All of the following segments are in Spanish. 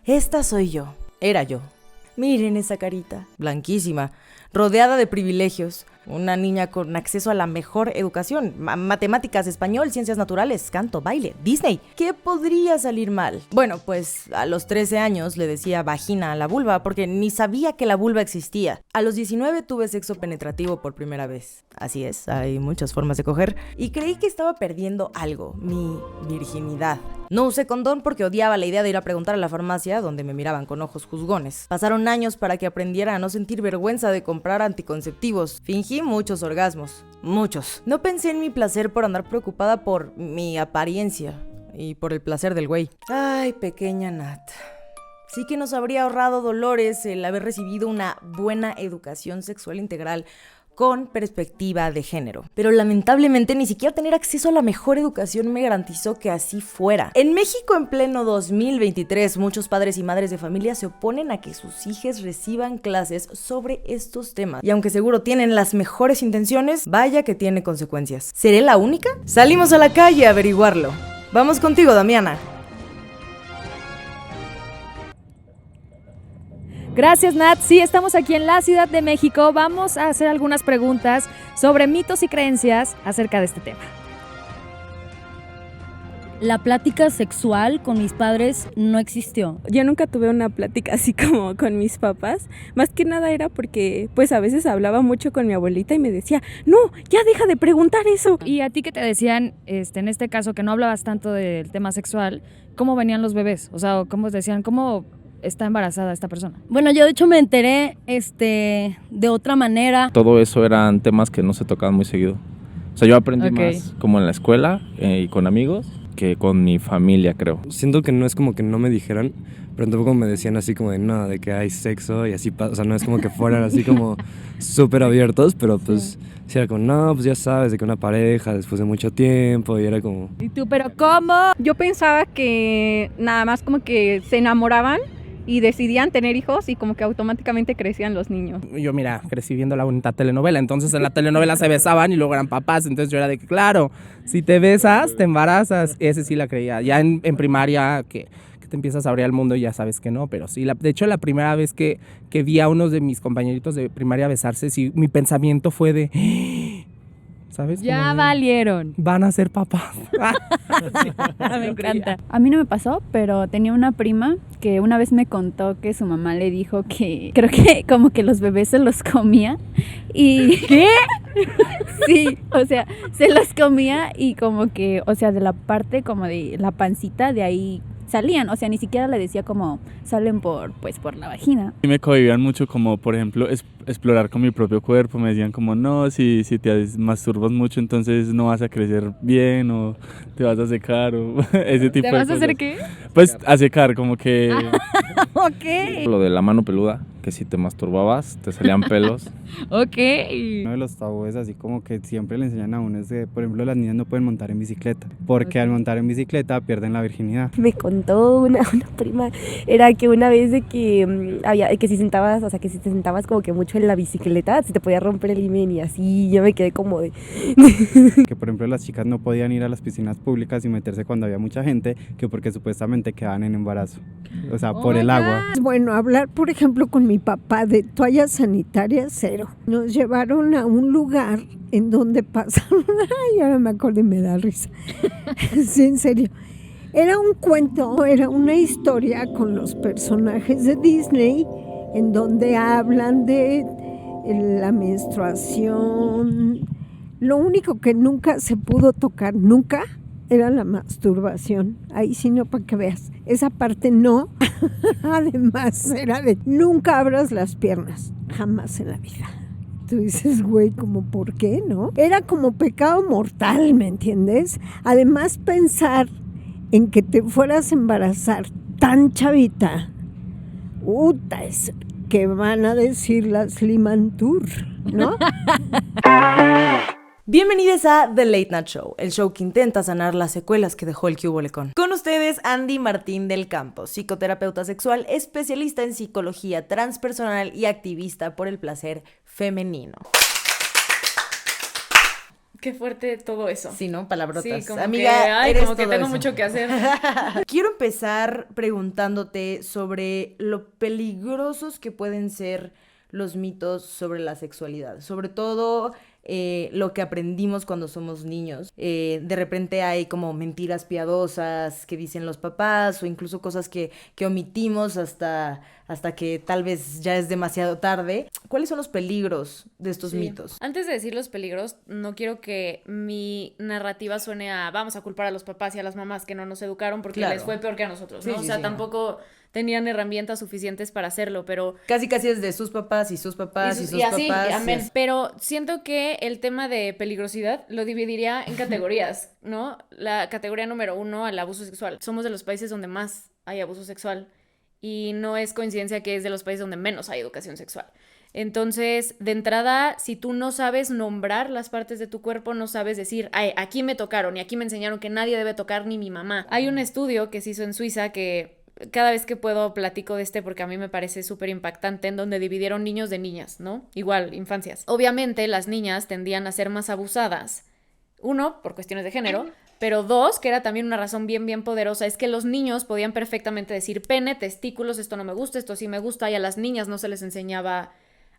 Esta soy yo. Era yo. Miren esa carita, blanquísima, rodeada de privilegios. Una niña con acceso a la mejor educación, matemáticas, español, ciencias naturales, canto, baile, Disney. ¿Qué podría salir mal? Bueno, pues a los 13 años le decía vagina a la vulva porque ni sabía que la vulva existía. A los 19 tuve sexo penetrativo por primera vez. Así es, hay muchas formas de coger. Y creí que estaba perdiendo algo, mi virginidad. No usé condón porque odiaba la idea de ir a preguntar a la farmacia donde me miraban con ojos juzgones. Pasaron años para que aprendiera a no sentir vergüenza de comprar anticonceptivos. Fingí muchos orgasmos. Muchos. No pensé en mi placer por andar preocupada por mi apariencia y por el placer del güey. Ay, pequeña Nat. Sí que nos habría ahorrado dolores el haber recibido una buena educación sexual integral con perspectiva de género. Pero lamentablemente ni siquiera tener acceso a la mejor educación me garantizó que así fuera. En México en pleno 2023, muchos padres y madres de familia se oponen a que sus hijos reciban clases sobre estos temas. Y aunque seguro tienen las mejores intenciones, vaya que tiene consecuencias. ¿Seré la única? Salimos a la calle a averiguarlo. Vamos contigo, Damiana. Gracias, Nat. Sí, estamos aquí en la Ciudad de México. Vamos a hacer algunas preguntas sobre mitos y creencias acerca de este tema. La plática sexual con mis padres no existió. Yo nunca tuve una plática así como con mis papás. Más que nada era porque pues a veces hablaba mucho con mi abuelita y me decía, no, ya deja de preguntar eso. ¿Y a ti qué te decían, en este caso, que no hablabas tanto del tema sexual? ¿Cómo venían los bebés? O sea, ¿cómo decían? ¿Cómo está embarazada esta persona? Bueno, yo de hecho me enteré de otra manera. Todo eso eran temas que no se tocaban muy seguido. O sea, yo aprendí más como en la escuela y con amigos que con mi familia, creo. Siento que no es como que no me dijeran, pero tampoco me decían así como de nada, de que hay sexo y así pasa. O sea, no es como que fueran así como súper abiertos, pero pues sí era como, no, pues ya sabes, de que una pareja después de mucho tiempo y era como... ¿Y tú, pero cómo? Yo pensaba que nada más como que se enamoraban y decidían tener hijos y como que automáticamente crecían los niños. Yo, mira, crecí viendo la bonita telenovela, entonces en la telenovela se besaban y luego eran papás, entonces yo era de que, claro, si te besas, te embarazas. Ese sí la creía. Ya en primaria, que te empiezas a abrir al mundo y ya sabes que no, pero sí. De hecho, la primera vez que vi a unos de mis compañeritos de primaria besarse, sí, mi pensamiento fue de... ¿Sabes? Ya como valieron. Van a ser papás. Me encanta. A mí no me pasó, pero tenía una prima que una vez me contó que su mamá le dijo que creo que como que los bebés se los comía y... ¿Qué? Sí, o sea, se los comía y como que, o sea, de la parte como de la pancita, de ahí salían, o sea, ni siquiera le decía como salen por la vagina. Y me cohibían mucho como, por ejemplo, explorar con mi propio cuerpo. Me decían como, no, si te masturbas mucho, entonces no vas a crecer bien o te vas a secar o ese tipo de cosas. ¿Te vas a hacer qué? Pues a secar, como que... Ok. Lo de la mano peluda, que si te masturbabas te salían pelos. Ok. Uno de los tabúes así como que siempre le enseñan a uno es que, por ejemplo, las niñas no pueden montar en bicicleta, porque al montar en bicicleta pierden la virginidad. Me contó una prima, era que una vez de que que si sentabas, o sea, que si te sentabas como que mucho en la bicicleta, se te podía romper el himen y así, yo me quedé como de... Que por ejemplo las chicas no podían ir a las piscinas públicas y meterse cuando había mucha gente, que porque supuestamente quedaban en embarazo, o sea, por el agua. Bueno, hablar por ejemplo con mi papá de toallas sanitarias, cero. Nos llevaron a un lugar en donde pasaron, ay, ahora me acuerdo y me da risa, sí, en serio. Era un cuento, era una historia con los personajes de Disney en donde hablan de la menstruación. Lo único que nunca se pudo tocar, nunca, era la masturbación. Ahí sí no, para que veas. Esa parte no. Además era de nunca abras las piernas, jamás en la vida. Tú dices, güey, ¿como por qué, no? Era como pecado mortal, ¿me entiendes? Además pensar en que te fueras a embarazar tan chavita, puta, es que van a decir las Limantur, ¿no? Bienvenidos a The Late Night Show, el show que intenta sanar las secuelas que dejó el Que Hubo Lecón. Con ustedes, Andy Martín del Campo, psicoterapeuta sexual, especialista en psicología transpersonal y activista por el placer femenino. Qué fuerte todo eso. Sí, ¿no? Palabrotas. Sí, como Amiga, que, como que todo tengo eso. mucho que hacer. Quiero empezar preguntándote sobre lo peligrosos que pueden ser los mitos sobre la sexualidad. Sobre todo lo que aprendimos cuando somos niños. De repente hay como mentiras piadosas que dicen los papás o incluso cosas que omitimos hasta que tal vez ya es demasiado tarde. ¿Cuáles son los peligros de estos mitos? Antes de decir los peligros, no quiero que mi narrativa suene a vamos a culpar a los papás y a las mamás que no nos educaron porque Claro. les fue peor que a nosotros, ¿no? Sí, O sea, sí. tampoco tenían herramientas suficientes para hacerlo, pero... Casi es de sus papás y sus papás y sus así, papás. amén. Pero siento que el tema de peligrosidad lo dividiría en categorías, ¿no? La categoría número 1, al abuso sexual. Somos de los países donde más hay abuso sexual y no es coincidencia que es de los países donde menos hay educación sexual. Entonces, de entrada, si tú no sabes nombrar las partes de tu cuerpo, no sabes decir, ay, aquí me tocaron y aquí me enseñaron que nadie debe tocar ni mi mamá. Hay un estudio que se hizo en Suiza que cada vez que puedo platico de porque a mí me parece súper impactante, en donde dividieron niños de niñas, ¿no? Igual, infancias. Obviamente las niñas tendían a ser más abusadas. 1, por cuestiones de género, pero 2, que era también una razón bien poderosa, es que los niños podían perfectamente decir pene, testículos, esto no me gusta, esto sí me gusta, y a las niñas no se les enseñaba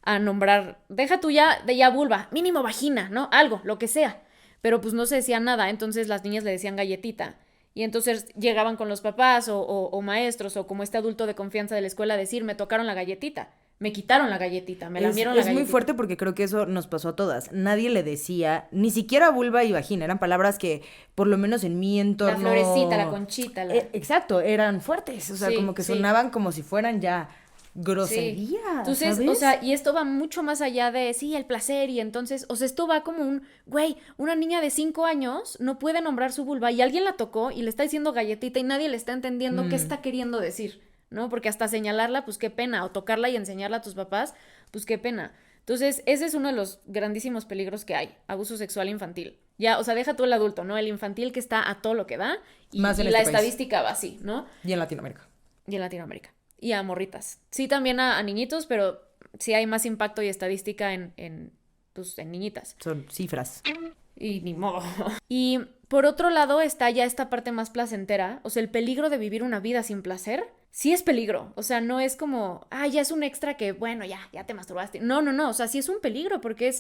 a nombrar, deja tú ya vulva, mínimo vagina, ¿no? Algo, lo que sea. Pero pues no se decía nada, entonces las niñas le decían galletita. Y entonces llegaban con los papás o maestros o como este adulto de confianza de la escuela a decir, me tocaron la galletita, me quitaron la galletita, me lamieron la galletita. Es muy fuerte porque creo que eso nos pasó a todas. Nadie le decía, ni siquiera vulva y vagina, eran palabras que por lo menos en mi entorno... La florecita, la conchita. Exacto, eran fuertes, o sea, Sí, como que sí. sonaban como si fueran ya grosería, Sí. Entonces, ¿sabes? o sea, y esto va mucho más allá de, sí, el placer, y entonces, o sea, esto va como una niña de 5 años no puede nombrar su vulva y alguien la tocó y le está diciendo galletita y nadie le está entendiendo qué está queriendo decir, ¿no? Porque hasta señalarla, pues qué pena, o tocarla y enseñarla a tus papás, pues qué pena. Entonces, ese es uno de los grandísimos peligros que hay, abuso sexual infantil. Ya, o sea, deja tú el adulto, ¿no? El infantil que está a todo lo que da y, Más en y la este país. estadística va así, ¿no? Y en Latinoamérica. Y en Latinoamérica. Y a morritas. Sí, también a niñitos, pero sí hay más impacto y estadística en niñitas. Son cifras. Y ni modo. Y por otro lado está ya esta parte más placentera. O sea, el peligro de vivir una vida sin placer. Sí es peligro. O sea, no es como, ya es un extra que, bueno, ya te masturbaste. No. O sea, sí es un peligro porque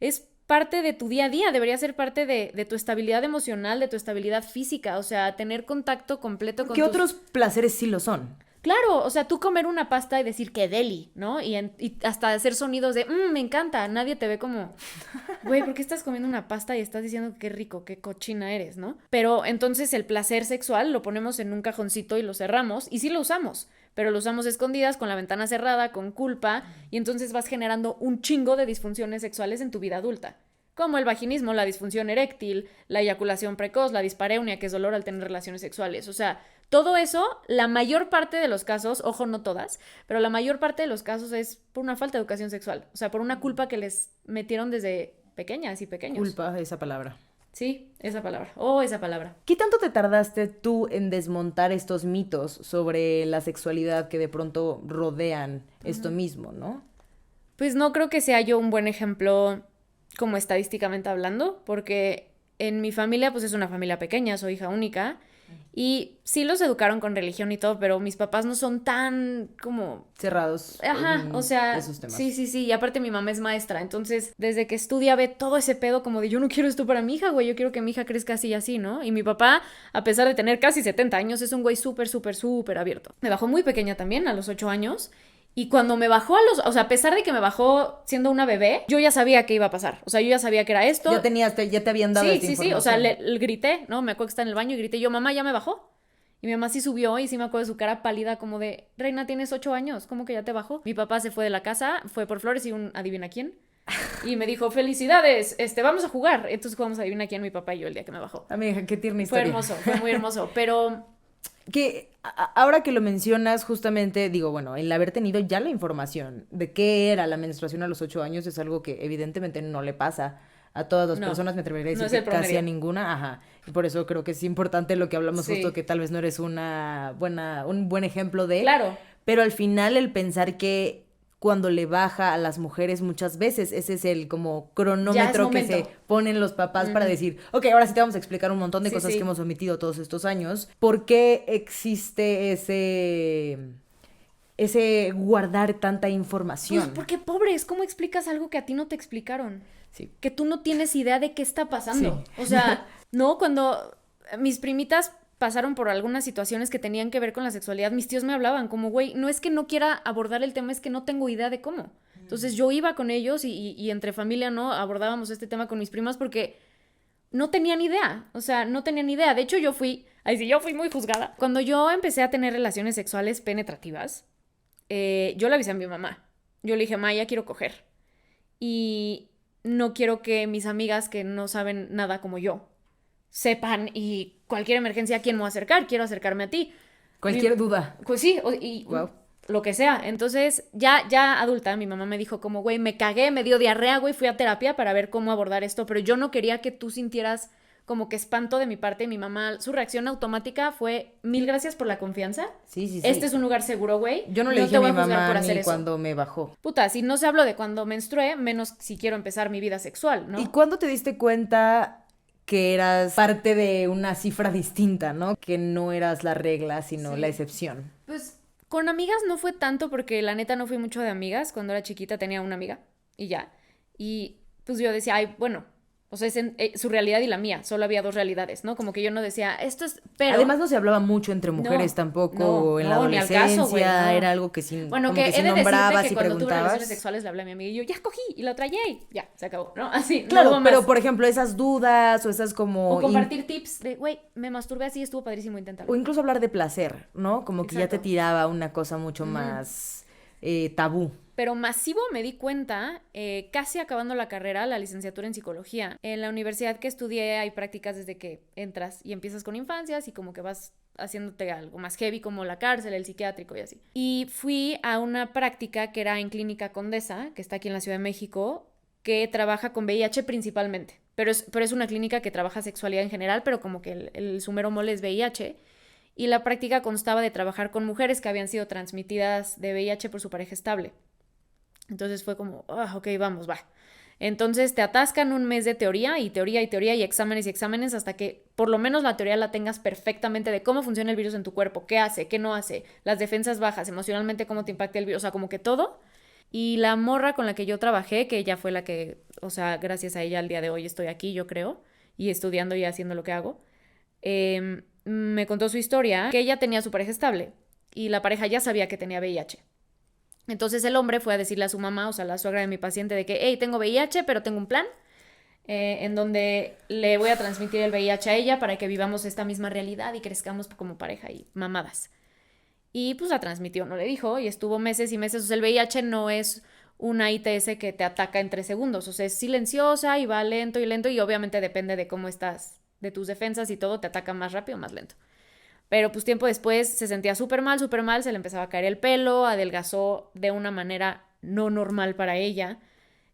es parte de tu día a día. Debería ser parte de tu estabilidad emocional, de tu estabilidad física. O sea, tener contacto completo con ¿Qué otros placeres sí lo son? Claro, o sea, tú comer una pasta y decir que deli, ¿no? Y hasta hacer sonidos de, me encanta, nadie te ve como, güey, ¿por qué estás comiendo una pasta y estás diciendo qué rico, qué cochina eres, ¿no? Pero entonces el placer sexual lo ponemos en un cajoncito y lo cerramos, y sí lo usamos, pero lo usamos escondidas, con la ventana cerrada, con culpa, y entonces vas generando un chingo de disfunciones sexuales en tu vida adulta. Como el vaginismo, la disfunción eréctil, la eyaculación precoz, la dispareunia, que es dolor al tener relaciones sexuales. O sea, todo eso, la mayor parte de los casos, ojo, no todas, pero la mayor parte de los casos es por una falta de educación sexual. O sea, por una culpa que les metieron desde pequeñas y pequeños. Culpa, esa palabra. Sí, esa palabra. Esa palabra. ¿Qué tanto te tardaste tú en desmontar estos mitos sobre la sexualidad que de pronto rodean esto mismo, no? Pues no creo que sea yo un buen ejemplo como estadísticamente hablando, porque en mi familia pues es una familia pequeña, soy hija única, y sí los educaron con religión y todo, pero mis papás no son tan como... cerrados. O sea, esos temas. sí, y aparte mi mamá es maestra, entonces desde que estudia ve todo ese pedo como de yo no quiero esto para mi hija, güey, yo quiero que mi hija crezca así y así, ¿no? Y mi papá, a pesar de tener casi 70 años, es un güey súper abierto. Me bajó muy pequeña también, a los 8 años, y cuando me bajó o sea, a pesar de que me bajó siendo una bebé, yo ya sabía qué iba a pasar. O sea, yo ya sabía que era esto. Ya te habían dado esta Sí, o sea, le grité, ¿no? Me acuerdo que estaba en el baño y grité yo, mamá, ya me bajó. Y mi mamá sí subió y sí me acuerdo de su cara pálida como de, Reina, tienes 8 años, ¿cómo que ya te bajó? Mi papá se fue de la casa, fue por flores y adivina quién. Y me dijo, felicidades, vamos a jugar. Entonces jugamos a adivina quién, mi papá y yo el día que me bajó. Amiga, qué tierna historia. Fue hermoso, fue muy hermoso, pero... Que ahora que lo mencionas, justamente, digo, bueno, el haber tenido ya la información de qué era la menstruación a los 8 años es algo que evidentemente no le pasa a todas las personas, me atrevería a decir que casi a ninguna, ajá. Y por eso creo que es importante lo que hablamos justo, que tal vez no eres un buen ejemplo de... Claro. Pero al final el pensar que cuando le baja a las mujeres muchas veces. Ese es el como cronómetro que se ponen los papás para decir, ok, ahora sí te vamos a explicar un montón de cosas que hemos omitido todos estos años. ¿Por qué existe ese guardar tanta información? Pues porque pobres, ¿cómo explicas algo que a ti no te explicaron? Sí. Que tú no tienes idea de qué está pasando. Sí. O sea, no, cuando mis primitas pasaron por algunas situaciones que tenían que ver con la sexualidad, mis tíos me hablaban como, güey, no es que no quiera abordar el tema, es que no tengo idea de cómo. Entonces yo iba con ellos y entre familia, ¿no? Abordábamos este tema con mis primas porque no tenían idea, o sea, no tenían idea. De hecho, yo fui muy juzgada. Cuando yo empecé a tener relaciones sexuales penetrativas, yo le avisé a mi mamá. Yo le dije, ma, ya quiero coger. Y no quiero que mis amigas que no saben nada como yo sepan y cualquier emergencia, ¿a quién me voy a acercar? Quiero acercarme a ti. Cualquier duda. Pues sí, y lo que sea. Entonces, ya adulta, mi mamá me dijo como, güey, me cagué, me dio diarrea, güey, fui a terapia para ver cómo abordar esto, pero yo no quería que tú sintieras como que espanto de mi parte. Mi mamá, su reacción automática fue, 1000 gracias por la confianza. Sí. Este es un lugar seguro, güey. Yo no le dije a mi mamá ni cuando me bajó. Puta, si no se habló de cuando menstrué, menos si quiero empezar mi vida sexual, ¿no? ¿Y cuándo te diste cuenta que eras parte de una cifra distinta, ¿no? Que no eras la regla, sino la excepción? Pues con amigas no fue tanto, porque la neta no fui mucho de amigas. Cuando era chiquita tenía una amiga y ya. Y pues yo decía, ay, bueno, o sea, es su realidad y la mía. Solo había 2 realidades, ¿no? Como que yo no decía, esto es... Pero además no se hablaba mucho entre mujeres tampoco en la adolescencia. Ni al caso, güey, era algo que sin bueno, como que se nombrabas y preguntabas. Cuando tuve relaciones sexuales le hablé a mi amiga y yo, ya cogí y lo traía y ya, se acabó, ¿no? Así, claro, no pero por ejemplo, esas dudas o esas como... O compartir tips de, güey, me masturbé así, estuvo padrísimo, inténtalo. O incluso hablar de placer, ¿no? Como que ya te tiraba una cosa mucho más tabú. Pero masivo me di cuenta, casi acabando la carrera, la licenciatura en psicología. En la universidad que estudié hay prácticas desde que entras y empiezas con infancias y como que vas haciéndote algo más heavy como la cárcel, el psiquiátrico y así. Y fui a una práctica que era en Clínica Condesa, que está aquí en la Ciudad de México, que trabaja con VIH principalmente. Pero es una clínica que trabaja sexualidad en general, pero como que el su mero mole es VIH. Y la práctica constaba de trabajar con mujeres que habían sido transmitidas de VIH por su pareja estable. Entonces fue como, ok, vamos, va. Entonces te atascan un mes de teoría y exámenes hasta que por lo menos la teoría la tengas perfectamente de cómo funciona el virus en tu cuerpo, qué hace, qué no hace, las defensas bajas, emocionalmente cómo te impacta el virus, o sea, como que todo. Y la morra con la que yo trabajé, que ella fue la que, o sea, gracias a ella al día de hoy estoy aquí, yo creo, y estudiando y haciendo lo que hago, me contó su historia, que ella tenía su pareja estable y la pareja ya sabía que tenía VIH. Entonces el hombre fue a decirle a su mamá, o sea, la suegra de mi paciente, de que, hey, tengo VIH, pero tengo un plan en donde le voy a transmitir el VIH a ella para que vivamos esta misma realidad y crezcamos como pareja y mamadas. Y pues la transmitió, no le dijo, y estuvo meses y meses. O sea, el VIH no es una ITS que te ataca en 3 segundos, o sea, es silenciosa y va lento y obviamente depende de cómo estás, de tus defensas y todo, te ataca más rápido o más lento. Pero pues tiempo después se sentía súper mal, se le empezaba a caer el pelo, adelgazó de una manera no normal para ella,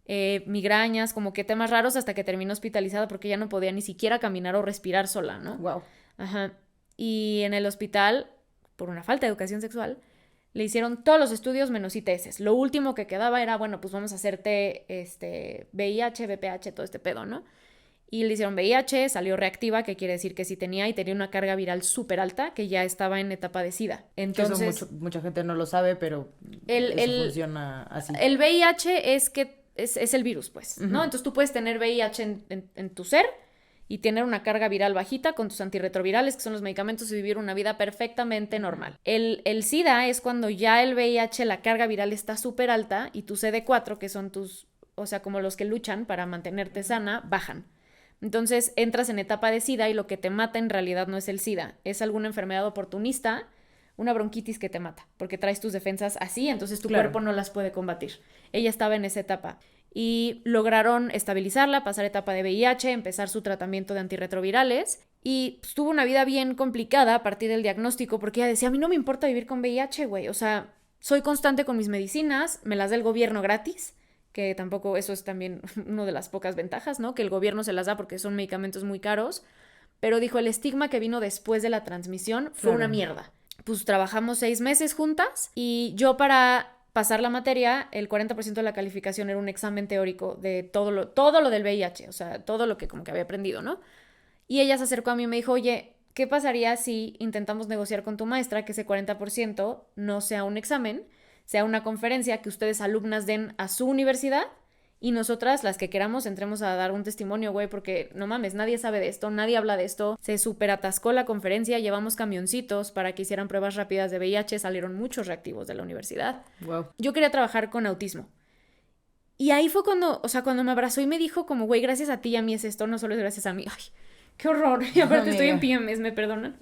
migrañas, como que temas raros hasta que terminó hospitalizada porque ya no podía ni siquiera caminar o respirar sola, ¿no? Wow. Ajá. Y en el hospital, por una falta de educación sexual, le hicieron todos los estudios menos ITS. Lo último que quedaba era, bueno, pues vamos a hacerte VIH, VPH, todo este pedo, ¿no? Y le hicieron VIH, salió reactiva, que quiere decir que sí tenía, y tenía una carga viral súper alta, que ya estaba en etapa de SIDA. Entonces, eso mucha gente no lo sabe, pero eso funciona así. El VIH es el virus, pues, ¿no? Entonces tú puedes tener VIH en tu ser y tener una carga viral bajita con tus antirretrovirales, que son los medicamentos, y vivir una vida perfectamente normal. El SIDA es cuando ya el VIH, la carga viral está súper alta y tu CD4, que son tus, o sea, como los que luchan para mantenerte sana, bajan. Entonces entras en etapa de SIDA y lo que te mata en realidad no es el SIDA, es alguna enfermedad oportunista, una bronquitis que te mata, porque traes tus defensas así, entonces tu cuerpo no las puede combatir. Ella estaba en esa etapa y lograron estabilizarla, pasar etapa de VIH, empezar su tratamiento de antirretrovirales y pues, tuvo una vida bien complicada a partir del diagnóstico porque ella decía, a mí no me importa vivir con VIH, güey, o sea, soy constante con mis medicinas, me las da el gobierno gratis, que tampoco, eso es también una de las pocas ventajas, ¿no? Que el gobierno se las da porque son medicamentos muy caros, pero dijo, el estigma que vino después de la transmisión fue una mierda. Pues trabajamos 6 meses juntas y yo para pasar la materia, el 40% de la calificación era un examen teórico de todo lo del VIH, o sea, todo lo que como que había aprendido, ¿no? Y ella se acercó a mí y me dijo, oye, ¿qué pasaría si intentamos negociar con tu maestra que ese 40% no sea un examen, sea una conferencia que ustedes alumnas den a su universidad y nosotras, las que queramos, entremos a dar un testimonio, güey, porque no mames, nadie sabe de esto, nadie habla de esto. Se súper atascó la conferencia, llevamos camioncitos para que hicieran pruebas rápidas de VIH, salieron muchos reactivos de la universidad. Wow. Yo quería trabajar con autismo. Y ahí fue cuando me abrazó y me dijo como, güey, gracias a ti y a mí es esto, no solo es gracias a mí. Ay, qué horror. Y aparte estoy en PMS, ¿me perdonan?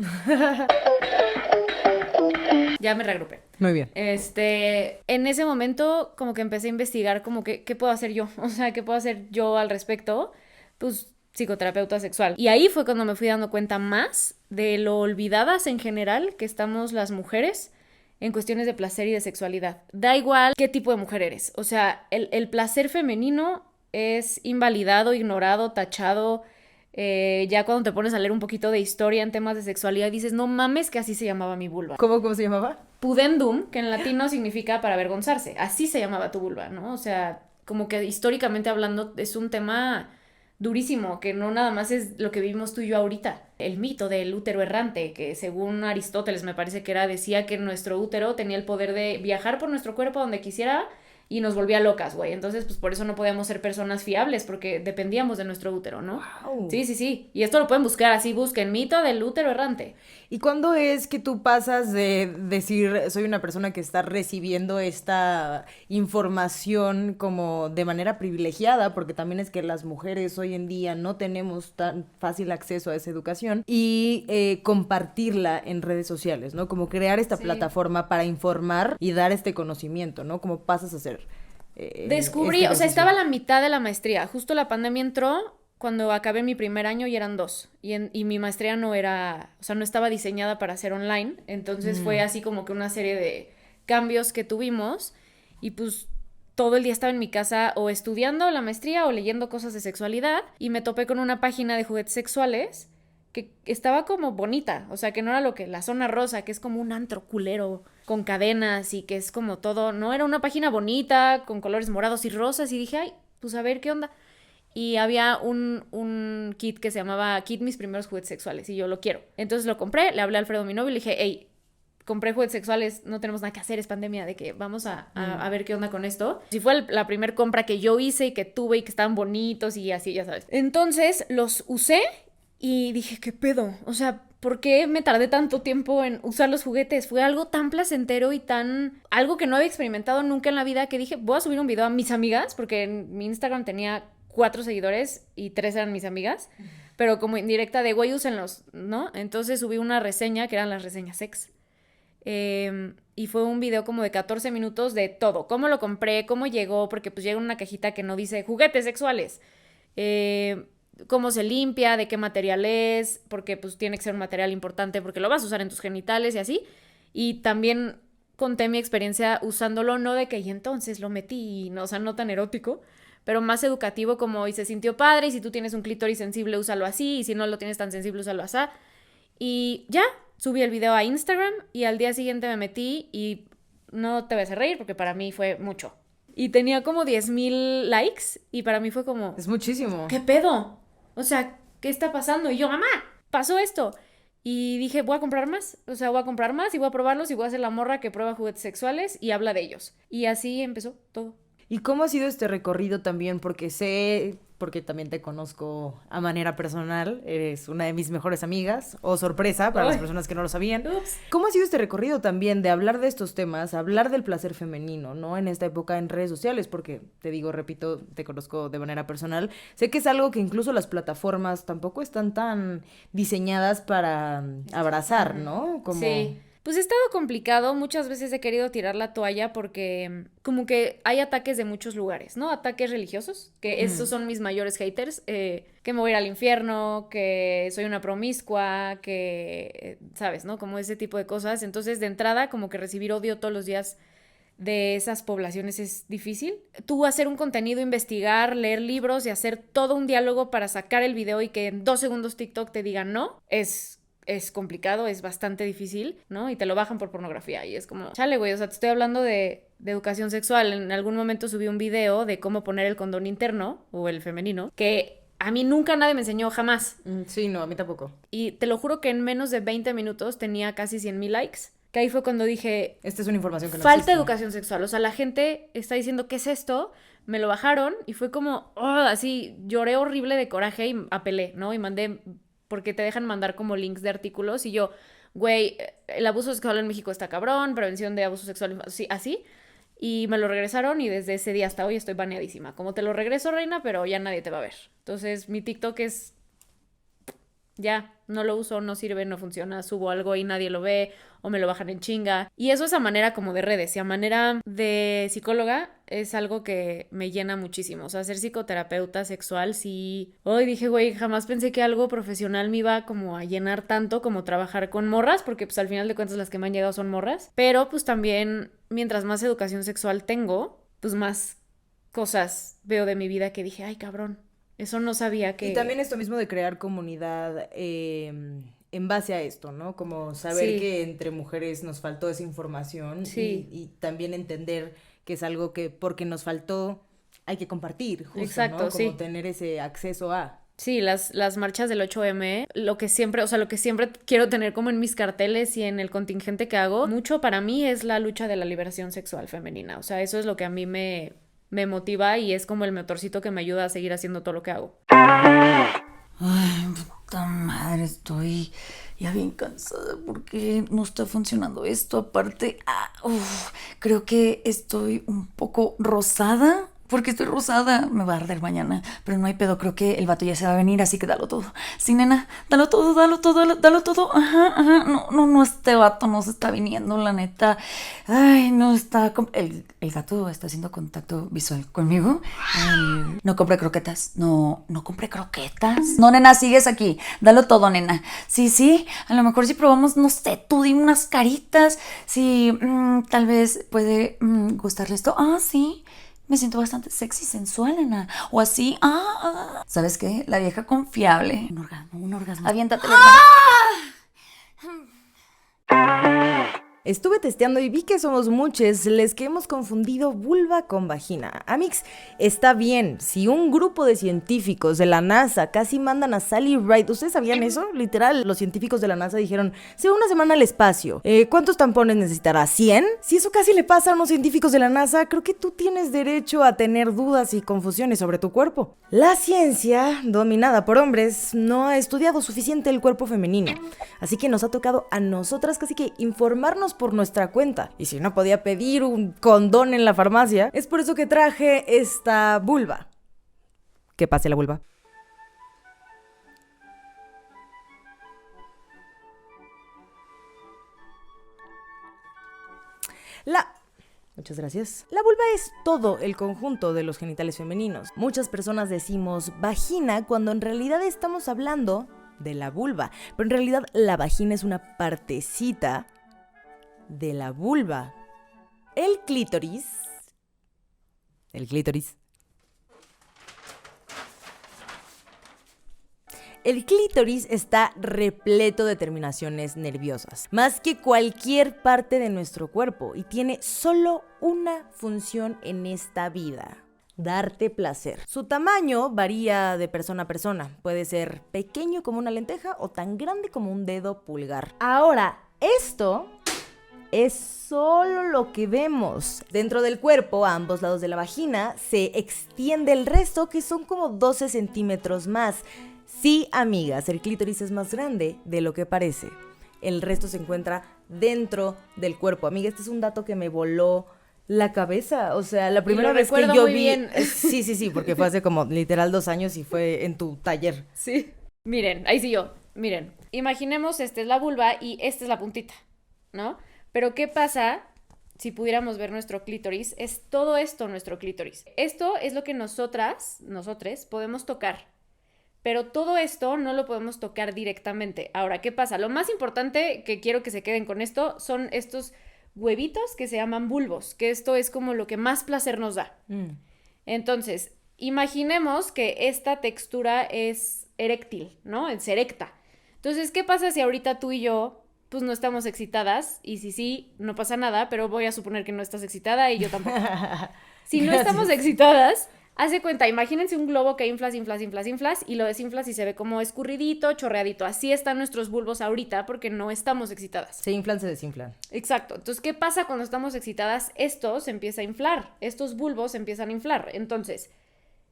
Ya me reagrupé. Muy bien. En ese momento como que empecé a investigar como que, ¿qué puedo hacer yo? O sea, ¿qué puedo hacer yo al respecto? Pues psicoterapeuta sexual. Y ahí fue cuando me fui dando cuenta más de lo olvidadas en general que estamos las mujeres en cuestiones de placer y de sexualidad. Da igual qué tipo de mujer eres. O sea, el placer femenino es invalidado, ignorado, tachado. Ya cuando te pones a leer un poquito de historia en temas de sexualidad dices, no mames que así se llamaba mi vulva. ¿Cómo se llamaba? Pudendum, que en latino significa para avergonzarse. Así se llamaba tu vulva, ¿no? O sea, como que históricamente hablando es un tema durísimo, que no nada más es lo que vivimos tú y yo ahorita. El mito del útero errante, que según Aristóteles me parece que decía que nuestro útero tenía el poder de viajar por nuestro cuerpo donde quisiera y nos volvía locas, güey. Entonces, pues por eso no podíamos ser personas fiables, porque dependíamos de nuestro útero, ¿no? Wow. Sí. Y esto lo pueden buscar así, busquen mito del útero errante. ¿Y cuándo es que tú pasas de decir, soy una persona que está recibiendo esta información como de manera privilegiada, porque también es que las mujeres hoy en día no tenemos tan fácil acceso a esa educación, y compartirla en redes sociales, ¿no? Como crear esta plataforma para informar y dar este conocimiento, ¿no? Como pasas a hacer. Descubrí, o sea, estaba a la mitad de la maestría, justo la pandemia entró cuando acabé mi primer año y eran 2, y mi maestría no era, o sea, no estaba diseñada para ser online, entonces fue así como que una serie de cambios que tuvimos, y pues todo el día estaba en mi casa o estudiando la maestría o leyendo cosas de sexualidad, y me topé con una página de juguetes sexuales que estaba como bonita, o sea, que no era lo que la zona rosa, que es como un antro culero con cadenas y que es como todo, no, era una página bonita con colores morados y rosas, y dije, ay, pues a ver qué onda. Y había un kit que se llamaba Kit Mis Primeros Juguetes Sexuales y yo lo quiero. Entonces lo compré, le hablé a Alfredo, mi novio, y le dije, hey, compré juguetes sexuales, no tenemos nada que hacer, es pandemia, de que vamos a ver qué onda con esto. Si fue la primera compra que yo hice y que tuve y que estaban bonitos y así, ya sabes. Entonces los usé y dije, ¿qué pedo? O sea, ¿por qué me tardé tanto tiempo en usar los juguetes? Fue algo tan placentero y algo que no había experimentado nunca en la vida, que dije, voy a subir un video a mis amigas, porque en mi Instagram tenía 4 seguidores y 3 eran mis amigas, pero como indirecta de, güey, úsenlos, ¿no? Entonces subí una reseña, que eran las reseñas sex, y fue un video como de 14 minutos de todo, cómo lo compré, cómo llegó, porque pues llega en una cajita que no dice juguetes sexuales, cómo se limpia, de qué material es, porque pues tiene que ser un material importante porque lo vas a usar en tus genitales y así, y también conté mi experiencia usándolo, no de que y entonces lo metí, no, o sea, no tan erótico, pero más educativo, como y se sintió padre, y si tú tienes un clítoris sensible, úsalo así, y si no lo tienes tan sensible, úsalo así. Y ya, subí el video a Instagram, y al día siguiente me metí, y no te vas a reír, porque para mí fue mucho. Y tenía como 10,000 likes, y para mí fue como... Es muchísimo. ¿Qué pedo? O sea, ¿qué está pasando? Y yo, mamá, pasó esto. Y dije, voy a comprar más, o sea, voy a comprar más, y voy a probarlos, y voy a ser la morra que prueba juguetes sexuales, y habla de ellos. Y así empezó todo. ¿Y cómo ha sido este recorrido también? Porque también te conozco a manera personal, eres una de mis mejores amigas, o sorpresa para las personas que no lo sabían. Ups. ¿Cómo ha sido este recorrido también de hablar de estos temas, hablar del placer femenino, ¿no? En esta época en redes sociales, porque te digo, repito, te conozco de manera personal. Sé que es algo que incluso las plataformas tampoco están tan diseñadas para abrazar, ¿no? Como... Sí. Pues he estado complicado, muchas veces he querido tirar la toalla porque como que hay ataques de muchos lugares, ¿no? Ataques religiosos, que esos son mis mayores haters, que me voy a ir al infierno, que soy una promiscua, que, ¿sabes, no? Como ese tipo de cosas. Entonces, de entrada, como que recibir odio todos los días de esas poblaciones es difícil. Tú hacer un contenido, investigar, leer libros y hacer todo un diálogo para sacar el video y que en 2 segundos TikTok te diga no, es complicado, es bastante difícil, ¿no? Y te lo bajan por pornografía y es como, chale, güey, o sea, te estoy hablando de educación sexual. En algún momento subí un video de cómo poner el condón interno o el femenino, que a mí nunca nadie me enseñó, jamás. Sí, no, a mí tampoco. Y te lo juro que en menos de 20 minutos tenía casi 100,000 likes. Que ahí fue cuando dije... Esta es una información que no falta existe. educación sexual. O sea, la gente está diciendo, ¿qué es esto? Me lo bajaron y fue como... así, lloré horrible de coraje y apelé, ¿no? Y mandé... Porque te dejan mandar como links de artículos. Y yo, güey, el abuso sexual en México está cabrón. Prevención de abuso sexual... Sí, así. Y me lo regresaron y desde ese día hasta hoy estoy baneadísima. Como te lo regreso, reina, pero ya nadie te va a ver. Entonces, mi TikTok es... ya, no lo uso, no sirve, no funciona. Subo algo y nadie lo ve o me lo bajan en chinga. Y eso es a manera como de redes y a manera de psicóloga es algo que me llena muchísimo. O sea, ser psicoterapeuta sexual, sí... Hoy dije, güey, jamás pensé que algo profesional me iba como a llenar tanto como trabajar con morras, porque pues al final de cuentas las que me han llegado son morras. Pero pues también, mientras más educación sexual tengo, pues más cosas veo de mi vida que dije, ay, cabrón, eso no sabía que... Y también esto mismo de crear comunidad en base a esto, ¿no? Como saber que entre mujeres nos faltó esa información y también entender que es algo que porque nos faltó hay que compartir, justo, exacto, ¿no? Como tener ese acceso a... Sí, las marchas del 8M, lo que siempre quiero tener como en mis carteles y en el contingente que hago, mucho para mí es la lucha de la liberación sexual femenina. O sea, eso es lo que a mí me motiva y es como el motorcito que me ayuda a seguir haciendo todo lo que hago. Ay, puta madre, estoy ya bien cansada porque no está funcionando esto. Aparte, creo que estoy un poco rosada. Porque estoy rosada, me va a arder mañana, pero no hay pedo, creo que el vato ya se va a venir, así que dalo todo. Sí, nena, dalo todo, dalo todo. Ajá, no, este vato no se está viniendo, la neta. Ay, no está... El gato está haciendo contacto visual conmigo. No compré croquetas, no compré croquetas. No, nena, sigues aquí, dalo todo, nena. Sí, a lo mejor si probamos, no sé, tú dime unas caritas. Sí, tal vez puede gustarle esto. Sí. Me siento bastante sexy, sensual, nena. O así, ¿sabes qué? La vieja confiable. Un orgasmo. Aviéntate, Estuve testeando y vi que somos muchos les que hemos confundido vulva con vagina. Amix, está bien, si un grupo de científicos de la NASA casi mandan a Sally Ride, ¿ustedes sabían eso? Literal, los científicos de la NASA dijeron, se va una semana al espacio, ¿cuántos tampones necesitará? ¿100? Si eso casi le pasa a unos científicos de la NASA, creo que tú tienes derecho a tener dudas y confusiones sobre tu cuerpo. La ciencia, dominada por hombres, no ha estudiado suficiente el cuerpo femenino, así que nos ha tocado a nosotras casi que informarnos por nuestra cuenta. Y si no podía pedir un condón en la farmacia, es por eso que traje esta vulva. ¿Qué pase la vulva? Muchas gracias. La vulva es todo el conjunto de los genitales femeninos. Muchas personas decimos vagina cuando en realidad estamos hablando de la vulva, pero en realidad la vagina es una partecita de la vulva. El clítoris está repleto de terminaciones nerviosas, más que cualquier parte de nuestro cuerpo, y tiene solo una función en esta vida: darte placer. Su tamaño varía de persona a persona. Puede ser pequeño como una lenteja o tan grande como un dedo pulgar. Ahora, esto es solo lo que vemos. Dentro del cuerpo, a ambos lados de la vagina, se extiende el resto, que son como 12 centímetros más. Sí, amigas, el clítoris es más grande de lo que parece. El resto se encuentra dentro del cuerpo. Amiga, este es un dato que me voló la cabeza. O sea, la primera vez que yo vi... Bien. Sí, porque fue hace como literal 2 años y fue en tu taller. Sí. Miren, ahí sí yo. Miren, imaginemos esta es la vulva y esta es la puntita, ¿no? Pero ¿qué pasa si pudiéramos ver nuestro clítoris? Es todo esto nuestro clítoris. Esto es lo que nosotres podemos tocar. Pero todo esto no lo podemos tocar directamente. Ahora, ¿qué pasa? Lo más importante que quiero que se queden con esto son estos huevitos que se llaman bulbos, que esto es como lo que más placer nos da. Entonces, imaginemos que esta textura es eréctil, ¿no? Es erecta. Entonces, ¿qué pasa si ahorita tú y yo pues no estamos excitadas, y si sí, no pasa nada, pero voy a suponer que no estás excitada y yo tampoco. Si no estamos excitadas, haz de cuenta, imagínense un globo que inflas y lo desinflas y se ve como escurridito, chorreadito. Así están nuestros bulbos ahorita porque no estamos excitadas. Se inflan, se desinflan. Exacto. Entonces, ¿qué pasa cuando estamos excitadas? Esto se empieza a inflar, estos bulbos se empiezan a inflar. Entonces,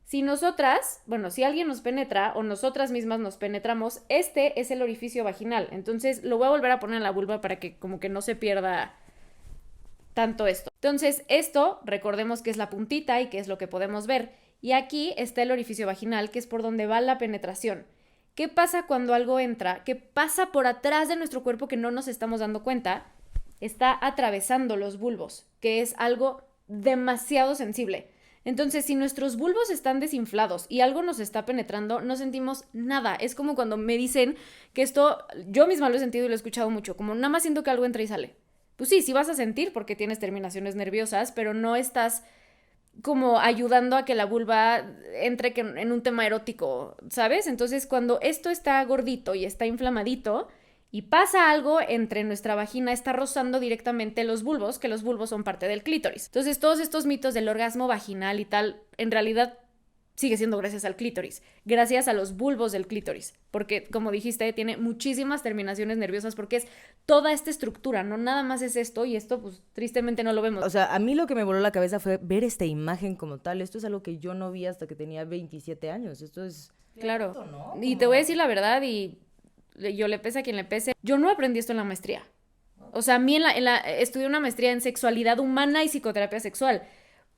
si nosotras, bueno, si alguien nos penetra o nosotras mismas nos penetramos, este es el orificio vaginal. Entonces, lo voy a volver a poner en la vulva para que como que no se pierda tanto esto. Entonces, esto, recordemos que es la puntita y que es lo que podemos ver. Y aquí está el orificio vaginal, que es por donde va la penetración. ¿Qué pasa cuando algo entra? ¿Qué pasa por atrás de nuestro cuerpo que no nos estamos dando cuenta? Está atravesando los bulbos, que es algo demasiado sensible. Entonces, si nuestros bulbos están desinflados y algo nos está penetrando, no sentimos nada. Es como cuando me dicen que esto, yo misma lo he sentido y lo he escuchado mucho, como nada más siento que algo entra y sale. Pues sí vas a sentir porque tienes terminaciones nerviosas, pero no estás como ayudando a que la vulva entre en un tema erótico, ¿sabes? Entonces, cuando esto está gordito y está inflamadito y pasa algo entre nuestra vagina, está rozando directamente los bulbos, que los bulbos son parte del clítoris. Entonces, todos estos mitos del orgasmo vaginal y tal, en realidad sigue siendo gracias al clítoris, gracias a los bulbos del clítoris, porque, como dijiste, tiene muchísimas terminaciones nerviosas porque es toda esta estructura, no nada más es esto, y esto, pues, tristemente no lo vemos. O sea, a mí lo que me voló la cabeza fue ver esta imagen como tal. Esto es algo que yo no vi hasta que tenía 27 años. Esto es... Claro, ¿no? Y te voy a decir la verdad, y yo le pese a quien le pese, yo no aprendí esto en la maestría. O sea, a mí estudié una maestría en sexualidad humana y psicoterapia sexual.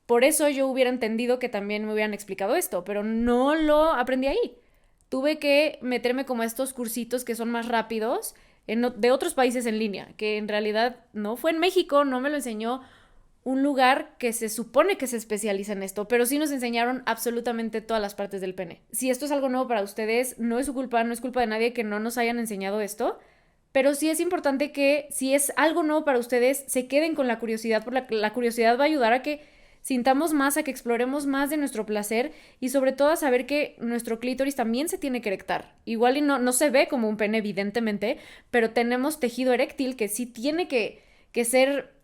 Por eso yo hubiera entendido que también me hubieran explicado esto, pero no lo aprendí ahí. Tuve que meterme como a estos cursitos que son más rápidos de otros países en línea, que en realidad no fue en México, no me lo enseñó un lugar que se supone que se especializa en esto, pero sí nos enseñaron absolutamente todas las partes del pene. Si esto es algo nuevo para ustedes, no es su culpa, no es culpa de nadie que no nos hayan enseñado esto, pero sí es importante que si es algo nuevo para ustedes, se queden con la curiosidad, porque la curiosidad va a ayudar a que sintamos más, a que exploremos más de nuestro placer y sobre todo a saber que nuestro clítoris también se tiene que erectar. Igual y no se ve como un pene evidentemente, pero tenemos tejido eréctil que sí tiene que ser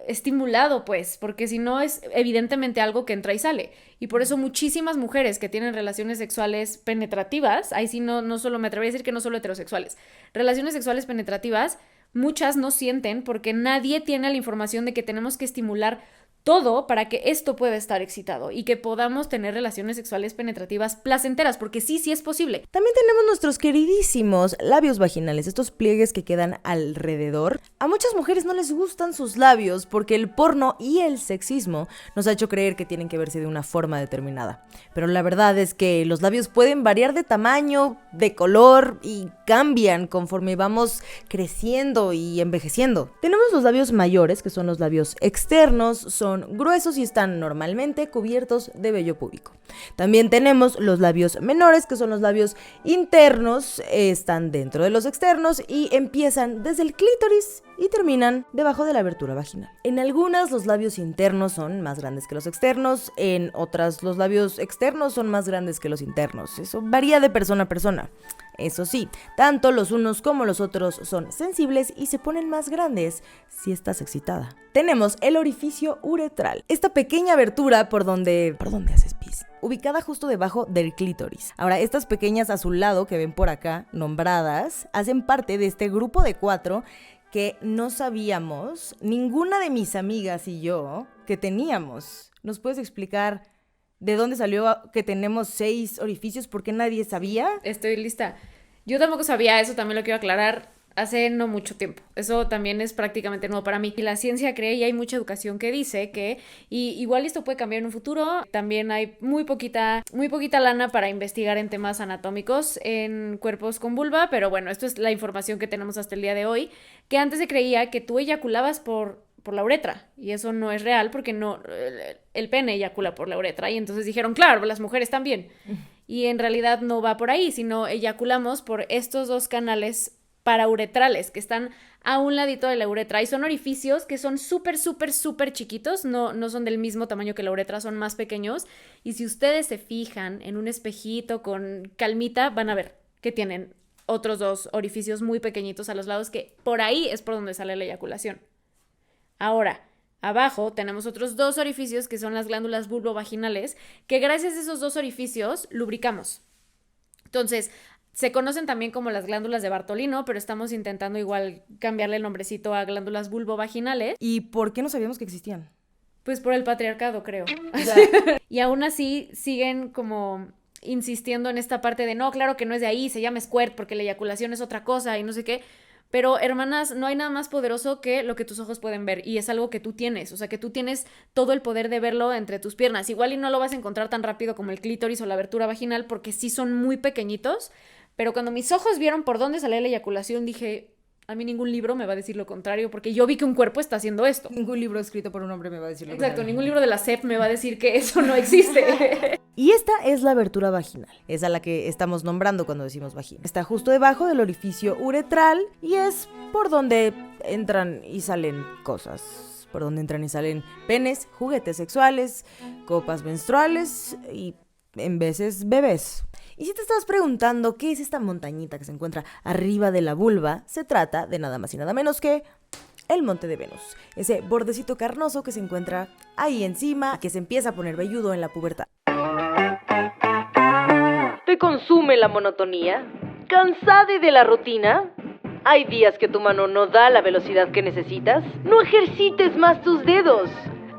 estimulado, pues, porque si no es evidentemente algo que entra y sale. Y por eso muchísimas mujeres que tienen relaciones sexuales penetrativas, ahí sí no solo me atrevería a decir que no solo heterosexuales, relaciones sexuales penetrativas, muchas no sienten porque nadie tiene la información de que tenemos que estimular todo para que esto pueda estar excitado y que podamos tener relaciones sexuales penetrativas placenteras, porque sí es posible. También tenemos nuestros queridísimos labios vaginales, estos pliegues que quedan alrededor. A muchas mujeres no les gustan sus labios porque el porno y el sexismo nos ha hecho creer que tienen que verse de una forma determinada. Pero la verdad es que los labios pueden variar de tamaño, de color y cambian conforme vamos creciendo y envejeciendo. Tenemos los labios mayores, que son los labios externos, son gruesos y están normalmente cubiertos de vello púbico. También tenemos los labios menores, que son los labios internos, están dentro de los externos y empiezan desde el clítoris y terminan debajo de la abertura vaginal. En algunas los labios internos son más grandes que los externos, en otras los labios externos son más grandes que los internos. Eso varía de persona a persona. Eso sí, tanto los unos como los otros son sensibles y se ponen más grandes si estás excitada. Tenemos el orificio uretral, esta pequeña abertura por donde haces pis, ubicada justo debajo del clítoris. Ahora, estas pequeñas a su lado que ven por acá, nombradas, hacen parte de este grupo de 4 que no sabíamos, ninguna de mis amigas y yo, que teníamos. ¿Nos puedes explicar de dónde salió que tenemos 6 orificios? ¿Por qué nadie sabía? Estoy lista. Yo tampoco sabía, eso también lo quiero aclarar, hace no mucho tiempo. Eso también es prácticamente nuevo para mí. Y la ciencia cree y hay mucha educación que dice que igual esto puede cambiar en un futuro. También hay muy poquita lana para investigar en temas anatómicos en cuerpos con vulva, pero bueno, esto es la información que tenemos hasta el día de hoy, que antes se creía que tú eyaculabas por la uretra, y eso no es real porque no, el pene eyacula por la uretra, y entonces dijeron, claro, las mujeres también, y en realidad no va por ahí, sino eyaculamos por estos 2 canales parauretrales que están a un ladito de la uretra, y son orificios que son súper chiquitos, no son del mismo tamaño que la uretra, son más pequeños, y si ustedes se fijan en un espejito con calmita, van a ver que tienen otros 2 orificios muy pequeñitos a los lados, que por ahí es por donde sale la eyaculación. Ahora, abajo tenemos otros 2 orificios que son las glándulas vulvovaginales, que gracias a esos 2 orificios lubricamos. Entonces, se conocen también como las glándulas de Bartolino, pero estamos intentando igual cambiarle el nombrecito a glándulas vulvovaginales. ¿Y por qué no sabíamos que existían? Pues por el patriarcado, creo. Y aún así siguen como insistiendo en esta parte de no, claro que no es de ahí, se llama squirt porque la eyaculación es otra cosa y no sé qué. Pero, hermanas, no hay nada más poderoso que lo que tus ojos pueden ver, y es algo que tú tienes, o sea, que tú tienes todo el poder de verlo entre tus piernas. Igual y no lo vas a encontrar tan rápido como el clítoris o la abertura vaginal, porque sí son muy pequeñitos, pero cuando mis ojos vieron por dónde salía la eyaculación, dije, a mí ningún libro me va a decir lo contrario, porque yo vi que un cuerpo está haciendo esto. Ningún libro escrito por un hombre me va a decir lo Exacto, contrario. ningún libro de la SEP me va a decir que eso no existe. Y esta es la abertura vaginal, es a la que estamos nombrando cuando decimos vagina. Está justo debajo del orificio uretral y es por donde entran y salen cosas. Por donde entran y salen penes, juguetes sexuales, copas menstruales y en veces bebés. Y si te estabas preguntando qué es esta montañita que se encuentra arriba de la vulva, se trata de nada más y nada menos que el monte de Venus. Ese bordecito carnoso que se encuentra ahí encima, que se empieza a poner velludo en la pubertad. ¿Te consume la monotonía? ¿Cansada de la rutina? ¿Hay días que tu mano no da la velocidad que necesitas? No ejercites más tus dedos.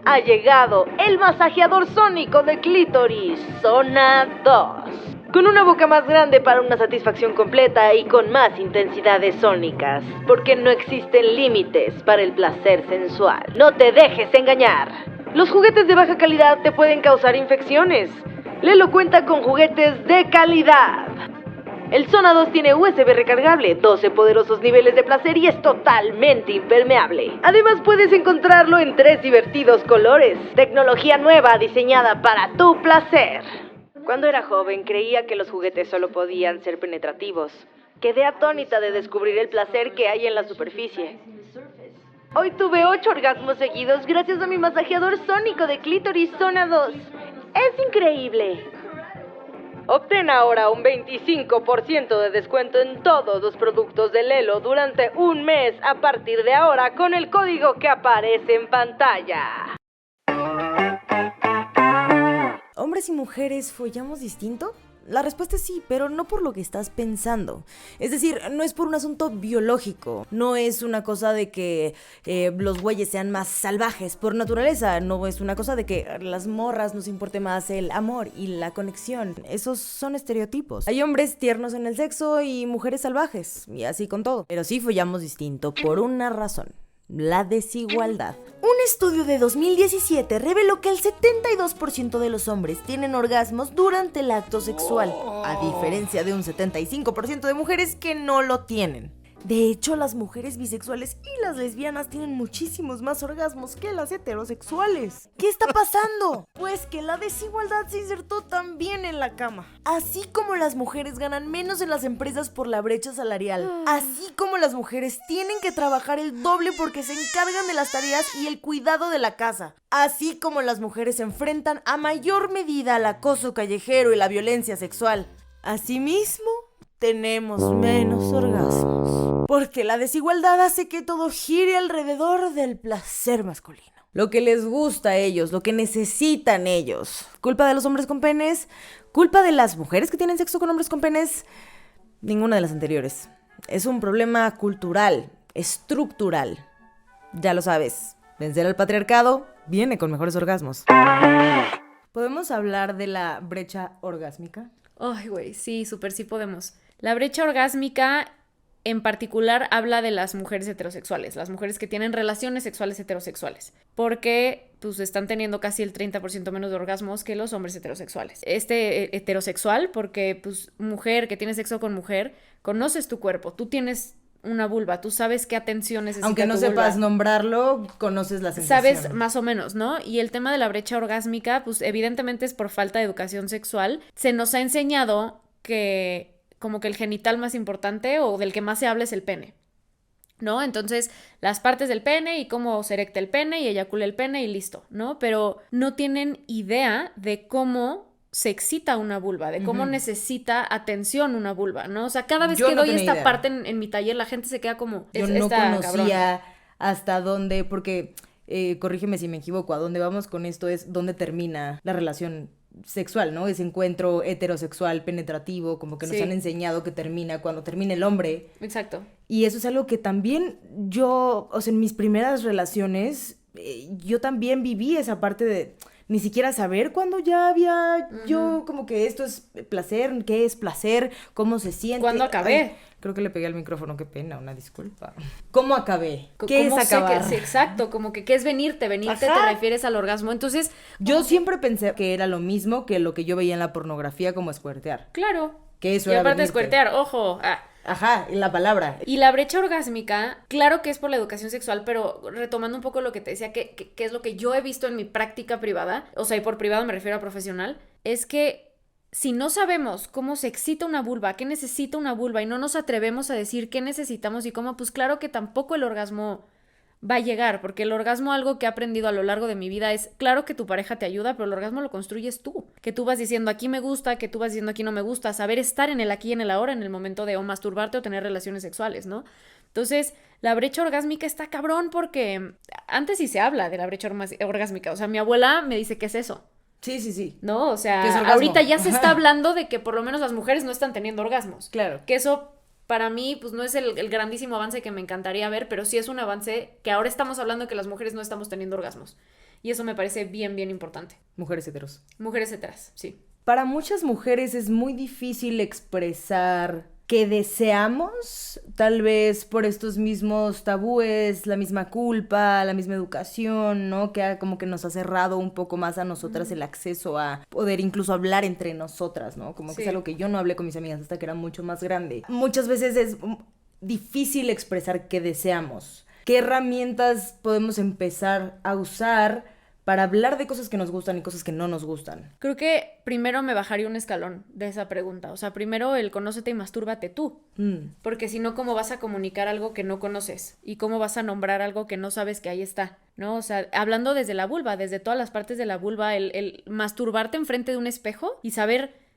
Ha llegado el masajeador sónico de clítoris, Zona 2. Con una boca más grande para una satisfacción completa y con más intensidades sónicas, porque no existen límites para el placer sensual. No te dejes engañar. Los juguetes de baja calidad te pueden causar infecciones. Lelo cuenta con juguetes de calidad. El Zona 2 tiene USB recargable, 12 poderosos niveles de placer y es totalmente impermeable. Además puedes encontrarlo en 3 divertidos colores. Tecnología nueva diseñada para tu placer. Cuando era joven creía que los juguetes solo podían ser penetrativos. Quedé atónita de descubrir el placer que hay en la superficie. Hoy tuve 8 orgasmos seguidos gracias a mi masajeador sónico de clítoris Zona 2. ¡Es increíble! Obtén ahora un 25% de descuento en todos los productos de Lelo durante un mes a partir de ahora con el código que aparece en pantalla. ¿Hombres y mujeres follamos distinto? La respuesta es sí, pero no por lo que estás pensando. Es decir, no es por un asunto biológico. No es una cosa de que los güeyes sean más salvajes por naturaleza. No es una cosa de que las morras nos importe más el amor y la conexión. Esos son estereotipos. Hay hombres tiernos en el sexo y mujeres salvajes. Y así con todo. Pero sí follamos distinto por una razón. La desigualdad. Un estudio de 2017 reveló que el 72% de los hombres tienen orgasmos durante el acto sexual, a diferencia de un 75% de mujeres que no lo tienen. De hecho, las mujeres bisexuales y las lesbianas tienen muchísimos más orgasmos que las heterosexuales. ¿Qué está pasando? Pues que la desigualdad se insertó también en la cama. Así como las mujeres ganan menos en las empresas por la brecha salarial, así como las mujeres tienen que trabajar el doble porque se encargan de las tareas y el cuidado de la casa, así como las mujeres se enfrentan a mayor medida al acoso callejero y la violencia sexual, asimismo tenemos menos orgasmos. Porque la desigualdad hace que todo gire alrededor del placer masculino. Lo que les gusta a ellos, lo que necesitan ellos. ¿Culpa de los hombres con penes? ¿Culpa de las mujeres que tienen sexo con hombres con penes? Ninguna de las anteriores. Es un problema cultural, estructural. Ya lo sabes, vencer al patriarcado viene con mejores orgasmos. ¿Podemos hablar de la brecha orgásmica? Ay, güey, sí, súper sí podemos. La brecha orgásmica en particular habla de las mujeres heterosexuales, las mujeres que tienen relaciones sexuales heterosexuales, porque pues están teniendo casi el 30% menos de orgasmos que los hombres heterosexuales. Heterosexual porque pues mujer que tiene sexo con mujer, conoces tu cuerpo, tú tienes una vulva, tú sabes qué atención necesita tu vulva. Aunque no sepas nombrarlo, conoces la sensación. Sabes más o menos, ¿no? Y el tema de la brecha orgásmica, pues evidentemente es por falta de educación sexual. Se nos ha enseñado que como que el genital más importante o del que más se habla es el pene, ¿no? Entonces, las partes del pene y cómo se erecta el pene y eyacula el pene y listo, ¿no? Pero no tienen idea de cómo se excita una vulva, de cómo necesita atención una vulva, ¿no? O sea, cada vez Yo que no doy tenía esta idea. parte en mi taller, la gente se queda como... Yo no conocía hasta dónde, porque, corrígeme si me equivoco, a dónde vamos con esto es dónde termina la relación sexual, ¿no? Ese encuentro heterosexual penetrativo, como que nos han enseñado que termina cuando termina el hombre. Exacto. Y eso es algo que también yo, o sea, en mis primeras relaciones, yo también viví esa parte de ni siquiera saber cuándo ya había yo como que esto es placer, qué es placer, cómo se siente. ¿Cuándo acabé? Ay, creo que le pegué al micrófono, qué pena, una disculpa. ¿Cómo acabé? ¿Qué es ¿Cómo sé acabar? sí, exacto, como que qué es venirte te refieres al orgasmo. Entonces, yo siempre pensé que era lo mismo que lo que yo veía en la pornografía como escuertear. claro. Que eso Y era aparte de venirte. escuertear, ojo. Ajá, la palabra. Y la brecha orgásmica, claro que es por la educación sexual, pero retomando un poco lo que te decía, que es lo que yo he visto en mi práctica privada, o sea, y por privado me refiero a profesional, es que si no sabemos cómo se excita una vulva, qué necesita una vulva, y no nos atrevemos a decir qué necesitamos y cómo, pues claro que tampoco el orgasmo va a llegar, porque el orgasmo, algo que he aprendido a lo largo de mi vida es, claro que tu pareja te ayuda, pero el orgasmo lo construyes tú, que tú vas diciendo aquí me gusta, que tú vas diciendo aquí no me gusta, saber estar en el aquí y en el ahora en el momento de o masturbarte o tener relaciones sexuales, ¿no? Entonces, la brecha orgásmica está cabrón porque antes sí se habla de la brecha orgásmica, o sea, mi abuela me dice ¿qué es eso? Sí, sí, sí. ¿No? O sea, ¿Qué es orgasmo? ahorita ya se está hablando de que por lo menos las mujeres no están teniendo orgasmos. Claro. Que eso para mí, pues no es el grandísimo avance que me encantaría ver, pero sí es un avance que ahora estamos hablando de que las mujeres no estamos teniendo orgasmos. Y eso me parece bien, bien importante. Mujeres heteros. Mujeres heteras, sí. Para muchas mujeres es muy difícil expresar que deseamos, tal vez por estos mismos tabúes, la misma culpa, la misma educación, ¿no? Que como que nos ha cerrado un poco más a nosotras el acceso a poder incluso hablar entre nosotras, ¿no? Como que es algo que yo no hablé con mis amigas hasta que era mucho más grande. Muchas veces es difícil expresar que deseamos. ¿Qué herramientas podemos empezar a usar para hablar de cosas que nos gustan y cosas que no nos gustan? Creo que primero me bajaría un escalón de esa pregunta. O sea, primero el conócete y mastúrbate tú. Porque si no, ¿cómo vas a comunicar algo que no conoces? ¿Y cómo vas a nombrar algo que no sabes que ahí está? ¿No? O sea, hablando desde la vulva, desde todas las partes de la vulva, el masturbarte enfrente de un espejo y saber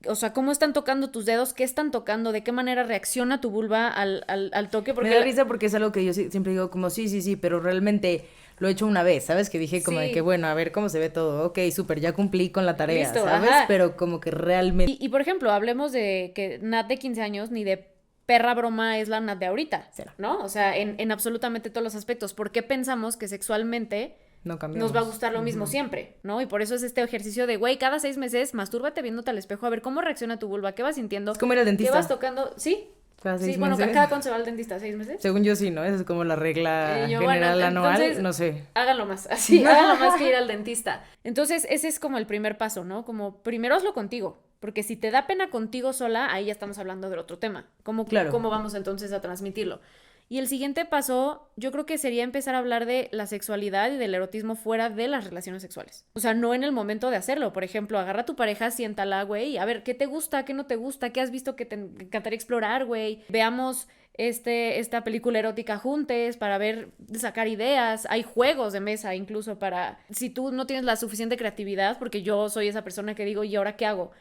o sea, cómo están tocando tus dedos, qué están tocando, de qué manera reacciona tu vulva al toque. Porque me da risa porque es algo que yo siempre digo como sí, pero realmente lo he hecho una vez, ¿sabes? Que dije como de que bueno, a ver cómo se ve todo, ok, súper, ya cumplí con la tarea, listo, ¿sabes? Ajá. Pero como que realmente... Y por ejemplo, hablemos de que Nat de 15 años ni de perra broma es la Nat de ahorita, ¿no? O sea, en absolutamente todos los aspectos. ¿Por qué pensamos que sexualmente no cambiamos? Nos va a gustar lo mismo siempre, ¿no? Y por eso es este ejercicio de, güey, cada 6 meses, mastúrbate viéndote al espejo a ver cómo reacciona tu vulva, qué vas sintiendo. Es como ir al dentista. ¿Qué vas tocando? ¿Sí? Cada 6 sí, bueno, meses. cada cuándo se va al dentista, 6 meses. Según yo sí, ¿no? Esa es como la regla general bueno, anual, entonces, no sé. Háganlo más, así, háganlo más que ir al dentista. Entonces, ese es como el primer paso, ¿no? Como primero hazlo contigo, porque si te da pena contigo sola, ahí ya estamos hablando del otro tema. ¿Cómo vamos entonces a transmitirlo? Y el siguiente paso, yo creo que sería empezar a hablar de la sexualidad y del erotismo fuera de las relaciones sexuales. O sea, no en el momento de hacerlo. Por ejemplo, agarra a tu pareja, siéntala, güey, a ver, ¿qué te gusta? ¿Qué no te gusta? ¿Qué has visto que te encantaría explorar, güey? Veamos esta película erótica juntos para sacar ideas. Hay juegos de mesa incluso para... Si tú no tienes la suficiente creatividad, porque yo soy esa persona que digo, ¿y ahora qué hago?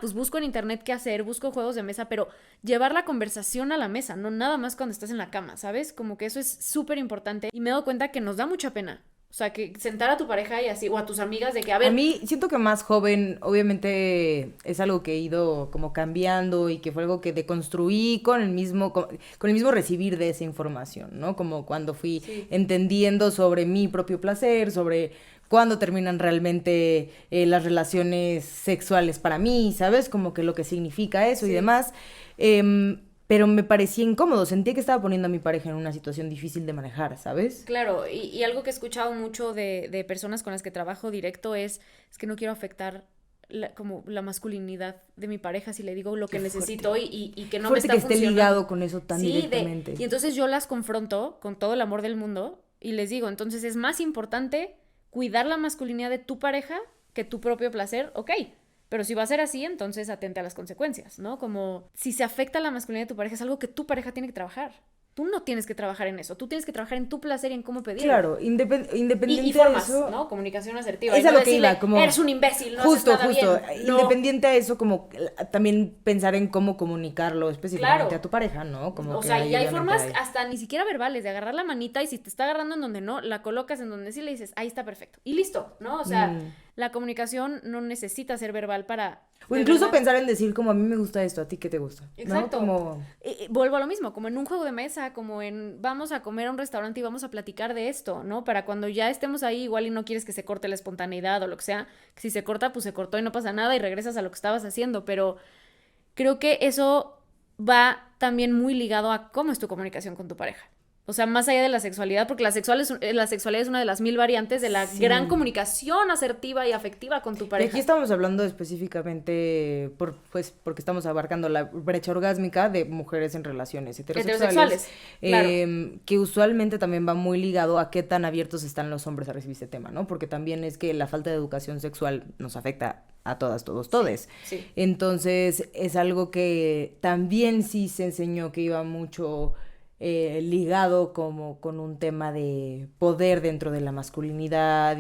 Pues busco en internet qué hacer, busco juegos de mesa, pero llevar la conversación a la mesa, no nada más cuando estás en la cama, ¿sabes? Como que eso es súper importante y me he dado cuenta que nos da mucha pena. O sea, que sentar a tu pareja y así, o a tus amigas de que, a ver... A mí siento que más joven, obviamente, es algo que he ido como cambiando y que fue algo que deconstruí con el mismo recibir de esa información, ¿no? Como cuando fui entendiendo sobre mi propio placer, sobre cuándo terminan realmente las relaciones sexuales para mí, ¿sabes? Como que lo que significa eso y demás. Pero me parecía incómodo, sentía que estaba poniendo a mi pareja en una situación difícil de manejar, ¿sabes? Claro, y algo que he escuchado mucho de personas con las que trabajo directo es que no quiero afectar como la masculinidad de mi pareja si le digo lo que necesito y que no me está funcionando. Fuerte que esté ligado con eso tan directamente. Y entonces yo las confronto con todo el amor del mundo y les digo, entonces es más importante cuidar la masculinidad de tu pareja que tu propio placer, ok. Pero si va a ser así, entonces atente a las consecuencias, ¿no? Como si se afecta la masculinidad de tu pareja, es algo que tu pareja tiene que trabajar. Tú no tienes que trabajar en eso, tú tienes que trabajar en tu placer y en cómo pedirlo. Claro, independiente y formas, de eso, ¿no? Comunicación asertiva. Es y a no lo que decirle, iba, como eres un imbécil, no justo, haces nada bien. No. Independiente a eso, como también pensar en cómo comunicarlo específicamente Claro. a tu pareja, ¿no? Como O que sea, y hay obviamente formas hasta ni siquiera verbales de agarrar la manita y si te está agarrando en donde no, la colocas en donde sí le dices, ahí está perfecto. Y listo, ¿no? O sea, la comunicación no necesita ser verbal para... O incluso pensar en decir como a mí me gusta esto, a ti qué te gusta. Exacto. ¿No? Como... vuelvo a lo mismo, como en un juego de mesa, como en vamos a comer a un restaurante y vamos a platicar de esto, ¿no? Para cuando ya estemos ahí igual y no quieres que se corte la espontaneidad o lo que sea, que si se corta, pues se cortó y no pasa nada y regresas a lo que estabas haciendo, pero creo que eso va también muy ligado a cómo es tu comunicación con tu pareja. O sea, más allá de la sexualidad, porque la sexualidad es una de las 1000 variantes de la gran comunicación asertiva y afectiva con tu Y pareja. aquí estamos hablando específicamente porque estamos abarcando la brecha orgásmica de mujeres en relaciones heterosexuales. Claro. Que usualmente también va muy ligado a qué tan abiertos están los hombres a recibir este tema, ¿no? Porque también es que la falta de educación sexual nos afecta a todas, todos, todes. Sí. Entonces, es algo que también sí se enseñó que iba mucho... ligado como con un tema de poder dentro de la masculinidad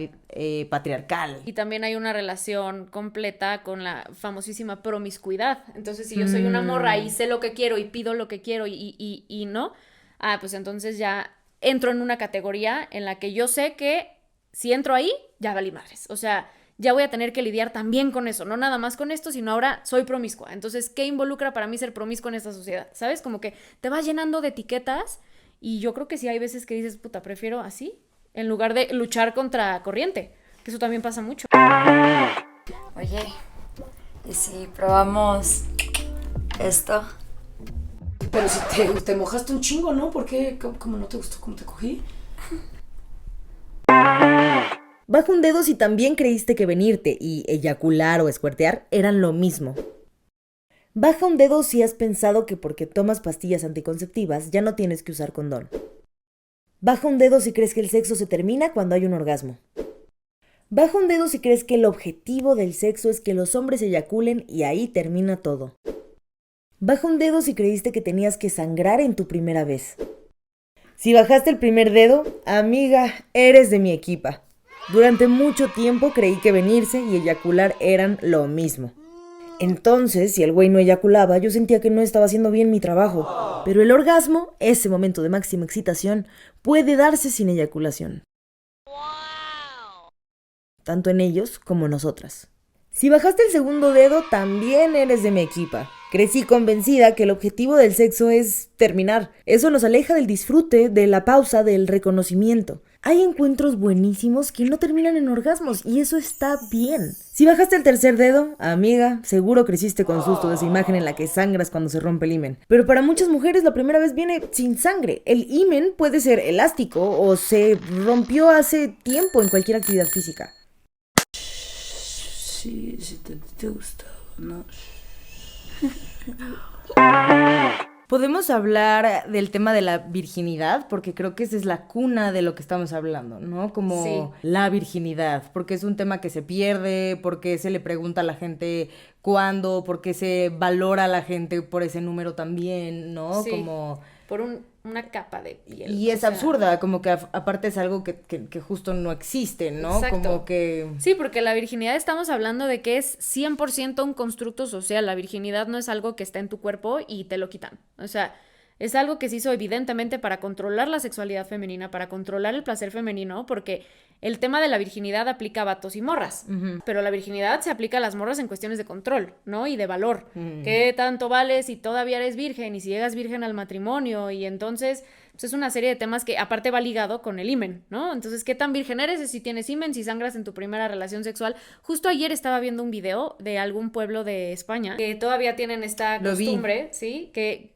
patriarcal. Y también hay una relación completa con la famosísima promiscuidad. Entonces, si yo soy una morra y sé lo que quiero y pido lo que quiero y no, pues entonces ya entro en una categoría en la que yo sé que si entro ahí, ya valí madres. O sea, ya voy a tener que lidiar también con eso, no nada más con esto, sino ahora soy promiscua. Entonces, ¿qué involucra para mí ser promiscua en esta sociedad? ¿Sabes? Como que te vas llenando de etiquetas y yo creo que sí hay veces que dices, puta, prefiero así, en lugar de luchar contra corriente, que eso también pasa mucho. Oye, ¿y si probamos esto? Pero si te mojaste un chingo, ¿no? ¿Por qué? ¿Cómo no te gustó cómo te cogí? Baja un dedo si también creíste que venirte y eyacular o escuertear eran lo mismo. Baja un dedo si has pensado que porque tomas pastillas anticonceptivas ya no tienes que usar condón. Baja un dedo si crees que el sexo se termina cuando hay un orgasmo. Baja un dedo si crees que el objetivo del sexo es que los hombres eyaculen y ahí termina todo. Baja un dedo si creíste que tenías que sangrar en tu primera vez. Si bajaste el primer dedo, amiga, eres de mi equipa. Durante mucho tiempo creí que venirse y eyacular eran lo mismo. Entonces, si el güey no eyaculaba, yo sentía que no estaba haciendo bien mi trabajo. Pero el orgasmo, ese momento de máxima excitación, puede darse sin eyaculación. Tanto en ellos como nosotras. Si bajaste el segundo dedo, también eres de mi equipa. Crecí convencida que el objetivo del sexo es terminar. Eso nos aleja del disfrute, de la pausa, del reconocimiento. Hay encuentros buenísimos que no terminan en orgasmos y eso está bien. Si bajaste el tercer dedo, amiga, seguro creciste con susto de esa imagen en la que sangras cuando se rompe el himen. Pero para muchas mujeres la primera vez viene sin sangre. El himen puede ser elástico o se rompió hace tiempo en cualquier actividad física. Sí, te gustaba, ¿no? Podemos hablar del tema de la virginidad, porque creo que esa es la cuna de lo que estamos hablando, ¿no? Como la virginidad, porque es un tema que se pierde, porque se le pregunta a la gente cuándo, porque se valora a la gente por ese número también, ¿no? Sí, como... por una capa de piel. Y es absurda, como que aparte es algo que justo no existe, ¿no? Exacto. Como que... Sí, porque la virginidad estamos hablando de que es 100% un constructo social. La virginidad no es algo que está en tu cuerpo y te lo quitan. O sea, es algo que se hizo evidentemente para controlar la sexualidad femenina, para controlar el placer femenino, porque el tema de la virginidad aplica a vatos y morras, pero la virginidad se aplica a las morras en cuestiones de control, ¿no? Y de valor. ¿Qué tanto vales si todavía eres virgen y si llegas virgen al matrimonio? Y entonces, pues es una serie de temas que aparte va ligado con el himen, ¿no? Entonces, ¿qué tan virgen eres si tienes himen, si sangras en tu primera relación sexual? Justo ayer estaba viendo un video de algún pueblo de España que todavía tienen esta costumbre, ¿sí? Que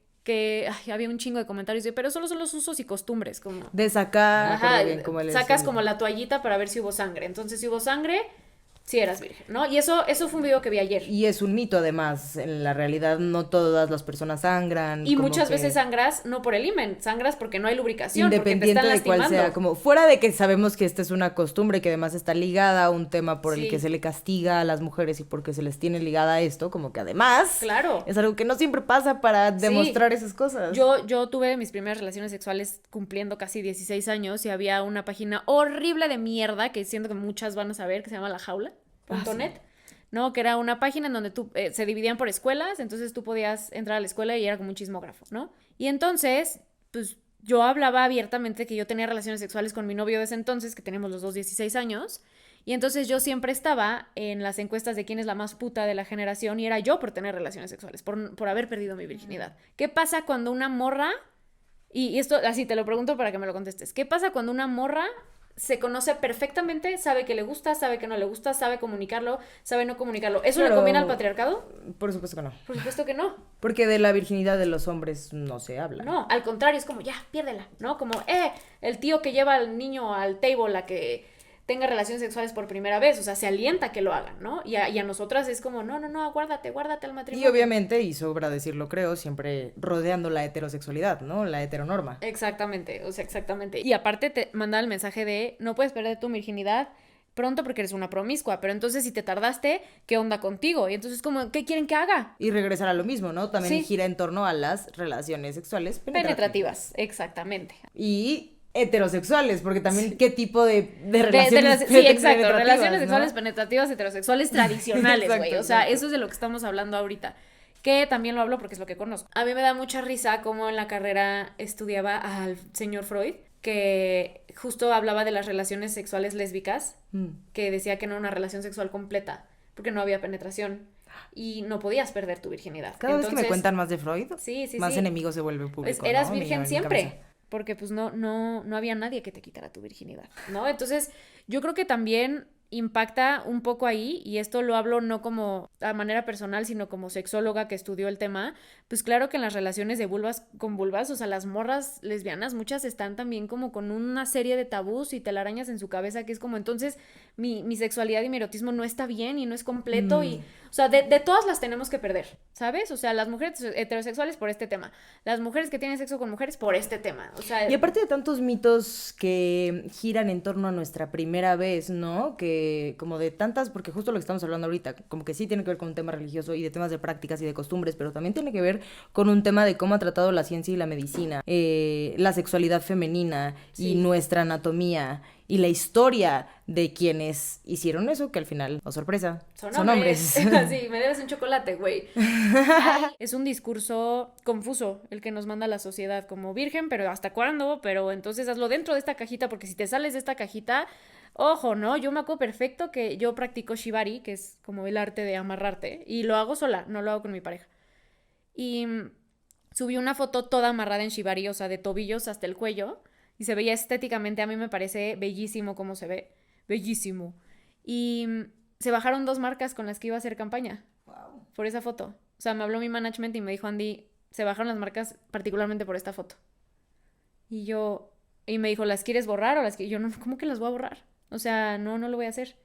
había un chingo de comentarios de, pero solo son los usos y costumbres, como... De sacar... Ajá, bien, como sacas como la toallita para ver si hubo sangre. Entonces, si hubo sangre, si eras virgen, ¿no? Y eso fue un video que vi ayer. Y es un mito, además. En la realidad, no todas las personas sangran. Y muchas veces sangras no por el himen, sangras porque no hay lubricación, independiente porque te están de lastimando. cuál sea, como fuera de que sabemos que esta es una costumbre que además está ligada a un tema por el que se le castiga a las mujeres y porque se les tiene ligada a esto, como que además claro, es algo que no siempre pasa para demostrar esas cosas. Yo tuve mis primeras relaciones sexuales cumpliendo casi 16 años y había una página horrible de mierda que siento que muchas van a saber, que se llama La Jaula. .net, ¿no? Que era una página en donde se dividían por escuelas, entonces tú podías entrar a la escuela y era como un chismógrafo, ¿no? Y entonces, pues yo hablaba abiertamente que yo tenía relaciones sexuales con mi novio de ese entonces, que tenemos los dos 16 años, y entonces yo siempre estaba en las encuestas de quién es la más puta de la generación y era yo por tener relaciones sexuales, por haber perdido mi virginidad. ¿Qué pasa cuando una morra, y esto así te lo pregunto para que me lo contestes, ¿qué pasa cuando una morra se conoce perfectamente, sabe que le gusta, sabe que no le gusta, sabe comunicarlo, sabe no comunicarlo? ¿Eso le conviene al patriarcado? Por supuesto que no. Por supuesto que no. Porque de la virginidad de los hombres no se habla. No, al contrario, es como, ya, piérdela, ¿no? Como, el tío que lleva al niño al table a que tenga relaciones sexuales por primera vez, o sea, se alienta a que lo hagan, ¿no? Y a nosotras es como, no, guárdate al matrimonio. Y obviamente, y sobra decirlo creo, siempre rodeando la heterosexualidad, ¿no? La heteronorma. Exactamente, o sea, exactamente. Y aparte te manda el mensaje de, no puedes perder tu virginidad pronto porque eres una promiscua, pero entonces si te tardaste, ¿qué onda contigo? Y entonces como, ¿qué quieren que haga? Y regresar a lo mismo, ¿no? También gira en torno a las relaciones sexuales penetrativas, exactamente. Y heterosexuales, porque también qué tipo de relaciones sí, exacto, relaciones sexuales penetrativas heterosexuales tradicionales, güey, o sea, eso es de lo que estamos hablando ahorita, que también lo hablo porque es lo que conozco. A mí me da mucha risa cómo en la carrera estudiaba al señor Freud, que justo hablaba de las relaciones sexuales lésbicas, que decía que no era una relación sexual completa, porque no había penetración y no podías perder tu virginidad. Cada vez que me cuentan más de Freud, más sí. enemigo se vuelve público, pues eras ¿no? virgen siempre, porque pues no había nadie que te quitara tu virginidad, ¿no? Entonces, yo creo que también impacta un poco ahí, y esto lo hablo no como a manera personal, sino como sexóloga que estudió el tema, pues claro que en las relaciones de vulvas con vulvas, o sea, las morras lesbianas, muchas están también como con una serie de tabús y telarañas en su cabeza, que es como, entonces, mi sexualidad y mi erotismo no está bien y no es completo, y, o sea, de todas las tenemos que perder, ¿sabes? O sea, las mujeres heterosexuales por este tema, las mujeres que tienen sexo con mujeres por este tema, o sea... Y aparte de tantos mitos que giran en torno a nuestra primera vez, ¿no? Que como de tantas, porque justo lo que estamos hablando ahorita, como que sí tiene que ver con un tema religioso y de temas de prácticas y de costumbres, pero también tiene que ver con un tema de cómo ha tratado la ciencia y la medicina, la sexualidad femenina y nuestra anatomía y la historia de quienes hicieron eso, que al final, oh sorpresa, son hombres. Sí, me debes un chocolate, güey. Es un discurso confuso el que nos manda la sociedad, como virgen, pero ¿hasta cuándo? Pero entonces hazlo dentro de esta cajita, porque si te sales de esta cajita, ojo, ¿no? Yo me acuerdo perfecto que yo practico shibari, que es como el arte de amarrarte, y lo hago sola, no lo hago con mi pareja. Y subí una foto toda amarrada en shibari, o sea, de tobillos hasta el cuello, y se veía estéticamente, a mí me parece bellísimo cómo se ve, bellísimo. Y se bajaron 2 marcas con las que iba a hacer campaña, por esa foto. O sea, me habló mi management y me dijo, Andy, se bajaron las marcas particularmente por esta foto. Y me dijo, ¿las quieres borrar o las que? Yo, no, ¿cómo que las voy a borrar? O sea, no lo voy a hacer.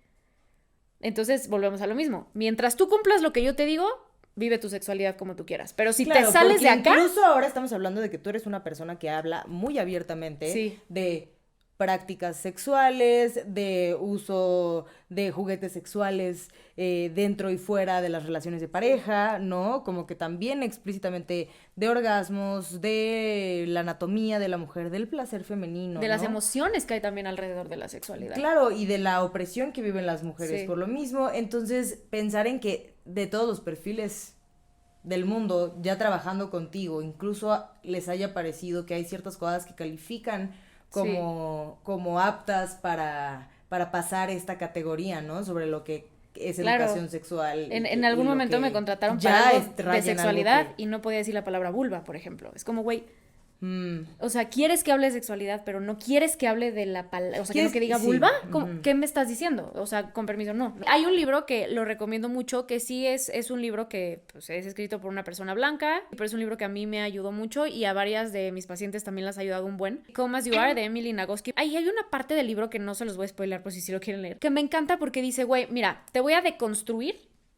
Entonces, volvemos a lo mismo. Mientras tú cumplas lo que yo te digo, vive tu sexualidad como tú quieras. Pero si te sales de acá... Incluso ahora estamos hablando de que tú eres una persona que habla muy abiertamente de prácticas sexuales, de uso de juguetes sexuales dentro y fuera de las relaciones de pareja, ¿no? Como que también explícitamente de orgasmos, de la anatomía de la mujer, del placer femenino, de las emociones que hay también alrededor de la sexualidad. Claro, y de la opresión que viven las mujeres por lo mismo. Entonces, pensar en que de todos los perfiles del mundo, ya trabajando contigo, incluso les haya parecido que hay ciertas cosas que califican como aptas para pasar esta categoría, ¿no? Sobre lo que es educación sexual. En algún momento me contrataron para algo de sexualidad y no podía decir la palabra vulva, por ejemplo. Es como, güey, O sea, quieres que hable de sexualidad, pero no quieres que hable de la palabra, o sea, que diga vulva. ¿Qué me estás diciendo? O sea, con permiso, no. Hay un libro que lo recomiendo mucho, que sí es un libro que pues, es escrito por una persona blanca, pero es un libro que a mí me ayudó mucho y a varias de mis pacientes también las ha ayudado un buen. Come As You Are, de Emily Nagoski. Ahí hay una parte del libro que no se los voy a spoiler por si lo quieren leer, que me encanta porque dice, güey, mira, te voy a deconstruir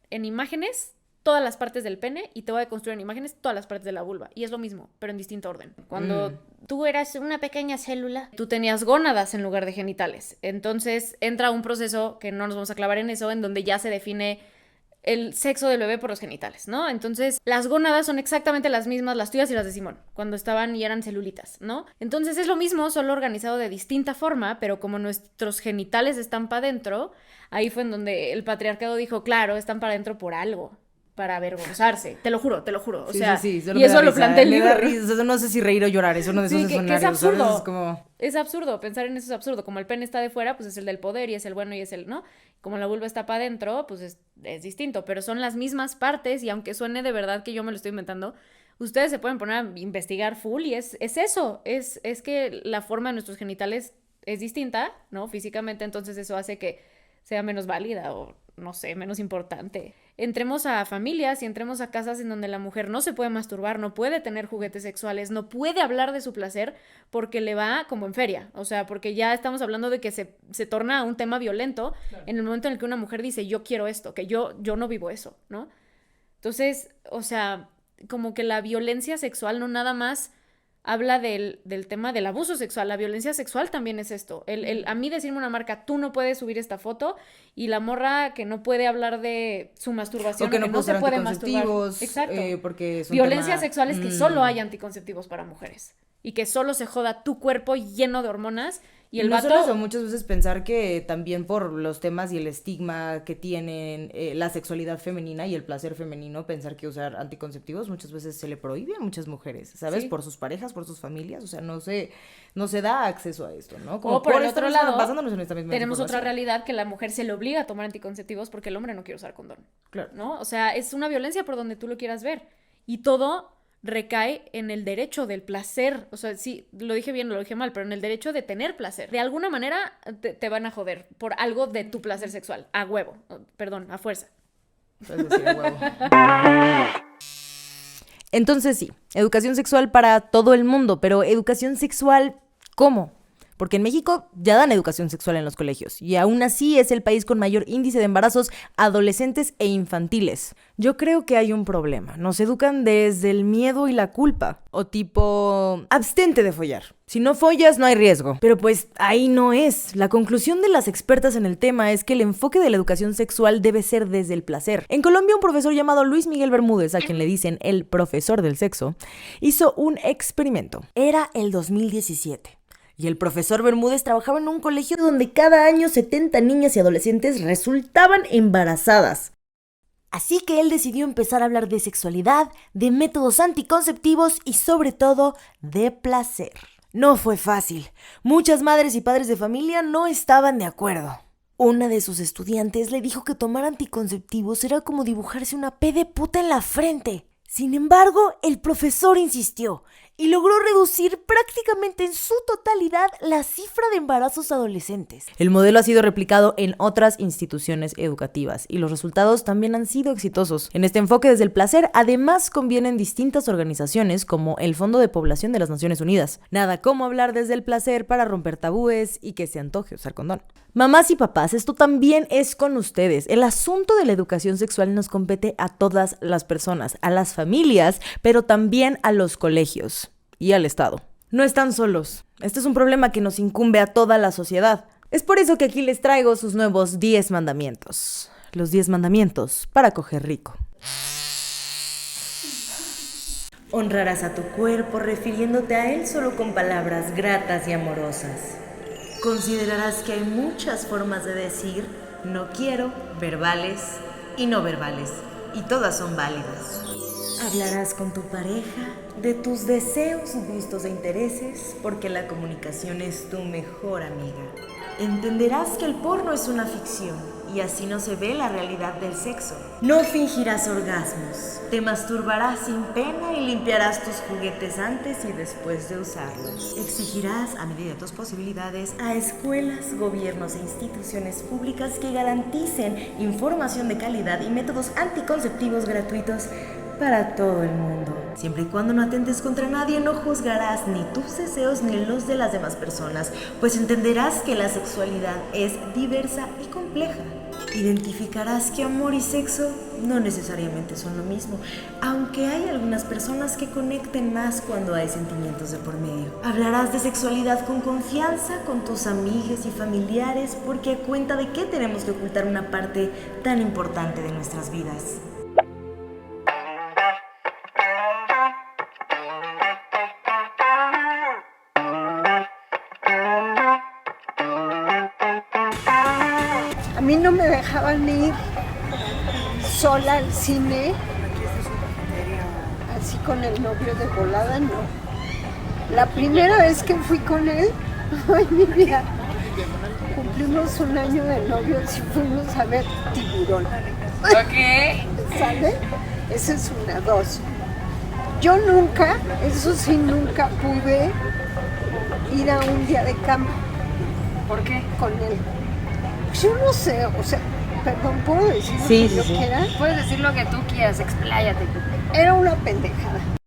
en imágenes todas las partes del pene y te voy a construir en imágenes todas las partes de la vulva. Y es lo mismo, pero en distinto orden. Cuando tú eras una pequeña célula, tú tenías gónadas en lugar de genitales. Entonces entra un proceso, que no nos vamos a clavar en eso, en donde ya se define el sexo del bebé por los genitales, ¿no? Entonces, las gónadas son exactamente las mismas, las tuyas y las de Simón, cuando estaban y eran celulitas, ¿no? Entonces es lo mismo, solo organizado de distinta forma, pero como nuestros genitales están para adentro, ahí fue en donde el patriarcado dijo, claro, están para adentro por algo, para avergonzarse. Te lo juro. O sea, y eso lo plantea el libro. No sé si reír o llorar, es uno de esos escenarios. Que es absurdo. ¿Sabes? Es como... Es absurdo, pensar en eso es absurdo. Como el pene está de fuera, pues es el del poder y es el bueno y es el, ¿no? Como la vulva está para adentro, pues es distinto, pero son las mismas partes y aunque suene de verdad que yo me lo estoy inventando, ustedes se pueden poner a investigar full y es eso, es que la forma de nuestros genitales es distinta, ¿no? Físicamente, entonces eso hace que sea menos válida o, no sé, menos importante. Entremos a familias y entremos a casas en donde la mujer no se puede masturbar, no puede tener juguetes sexuales, no puede hablar de su placer porque le va como en feria. O sea, porque ya estamos hablando de que se torna un tema violento en el momento en el que una mujer dice, yo quiero esto, que yo no vivo eso, ¿no? Entonces, o sea, como que la violencia sexual no nada más habla del tema del abuso sexual. La violencia sexual también es esto. A mí decirme una marca, tú no puedes subir esta foto, y la morra que no puede hablar de su masturbación, o que no se puede masturbar. Exacto. Porque es un violencia tema... sexual es que solo hay anticonceptivos para mujeres y que solo se joda tu cuerpo lleno de hormonas. Y el no vato... solo eso, muchas veces pensar que también por los temas y el estigma que tienen la sexualidad femenina y el placer femenino, pensar que usar anticonceptivos muchas veces se le prohíbe a muchas mujeres, ¿sabes? Sí. Por sus parejas, por sus familias, o sea, no se da acceso a esto, ¿no? Como o por el otro lado, basándonos en esta misma tenemos otra información. realidad que la mujer se le obliga a tomar anticonceptivos porque el hombre no quiere usar condón. Claro. ¿No? O sea, es una violencia por donde tú lo quieras ver. Y todo recae en el derecho del placer. O sea, sí, lo dije bien o lo dije mal, pero en el derecho de tener placer. De alguna manera te van a joder por algo de tu placer sexual. A huevo. Perdón, a fuerza. Puedes decir a huevo. Entonces sí, educación sexual para todo el mundo, pero educación sexual, ¿cómo? Porque en México ya dan educación sexual en los colegios y aún así es el país con mayor índice de embarazos adolescentes e infantiles. Yo creo que hay un problema. Nos educan desde el miedo y la culpa. O tipo, abstente de follar. Si no follas, no hay riesgo. Pero pues ahí no es. La conclusión de las expertas en el tema es que el enfoque de la educación sexual debe ser desde el placer. En Colombia, un profesor llamado Luis Miguel Bermúdez, a quien le dicen el profesor del sexo, hizo un experimento. Era el 2017. Y el profesor Bermúdez trabajaba en un colegio donde cada año 70 niñas y adolescentes resultaban embarazadas. Así que él decidió empezar a hablar de sexualidad, de métodos anticonceptivos y sobre todo de placer. No fue fácil. Muchas madres y padres de familia no estaban de acuerdo. Una de sus estudiantes le dijo que tomar anticonceptivos era como dibujarse una P de puta en la frente. Sin embargo, el profesor insistió y logró reducir prácticamente en su totalidad la cifra de embarazos adolescentes. El modelo ha sido replicado en otras instituciones educativas y los resultados también han sido exitosos. En este enfoque desde el placer, además convienen distintas organizaciones como el Fondo de Población de las Naciones Unidas. Nada como hablar desde el placer para romper tabúes y que se antoje usar condón. Mamás y papás, esto también es con ustedes. El asunto de la educación sexual nos compete a todas las personas, a las familias, pero también a los colegios y al Estado. No están solos. Este es un problema que nos incumbe a toda la sociedad. Es por eso que aquí les traigo sus nuevos 10 mandamientos. Los 10 mandamientos para coger rico. Honrarás a tu cuerpo refiriéndote a él solo con palabras gratas y amorosas. Considerarás que hay muchas formas de decir no quiero, verbales y no verbales, y todas son válidas. Hablarás con tu pareja de tus deseos, gustos e intereses, porque la comunicación es tu mejor amiga. Entenderás que el porno es una ficción y así no se ve la realidad del sexo. No fingirás orgasmos. Te masturbarás sin pena y limpiarás tus juguetes antes y después de usarlos. Exigirás, a medida de tus posibilidades, a escuelas, gobiernos e instituciones públicas que garanticen información de calidad y métodos anticonceptivos gratuitos para todo el mundo. Siempre y cuando no atentes contra nadie, no juzgarás ni tus deseos ni los de las demás personas, pues entenderás que la sexualidad es diversa y compleja. Identificarás que amor y sexo no necesariamente son lo mismo, aunque hay algunas personas que conecten más cuando hay sentimientos de por medio. Hablarás de sexualidad con confianza con tus amigos y familiares, porque a cuenta de qué tenemos que ocultar una parte tan importante de nuestras vidas. A mí no me dejaban ir sola al cine, así con el novio de volada, no. La primera vez que fui con él, ay, mi vida, cumplimos 1 año de novios y fuimos a ver Tiburón. Ok. ¿Sale? Esa es una, 2. Yo nunca, eso sí, nunca pude ir a un día de campo. ¿Por qué? Con él. Yo no sé, o sea, perdón, ¿puedo decir lo que yo quiera? Puedes decir lo que tú quieras, expláyate. Era una pendejada.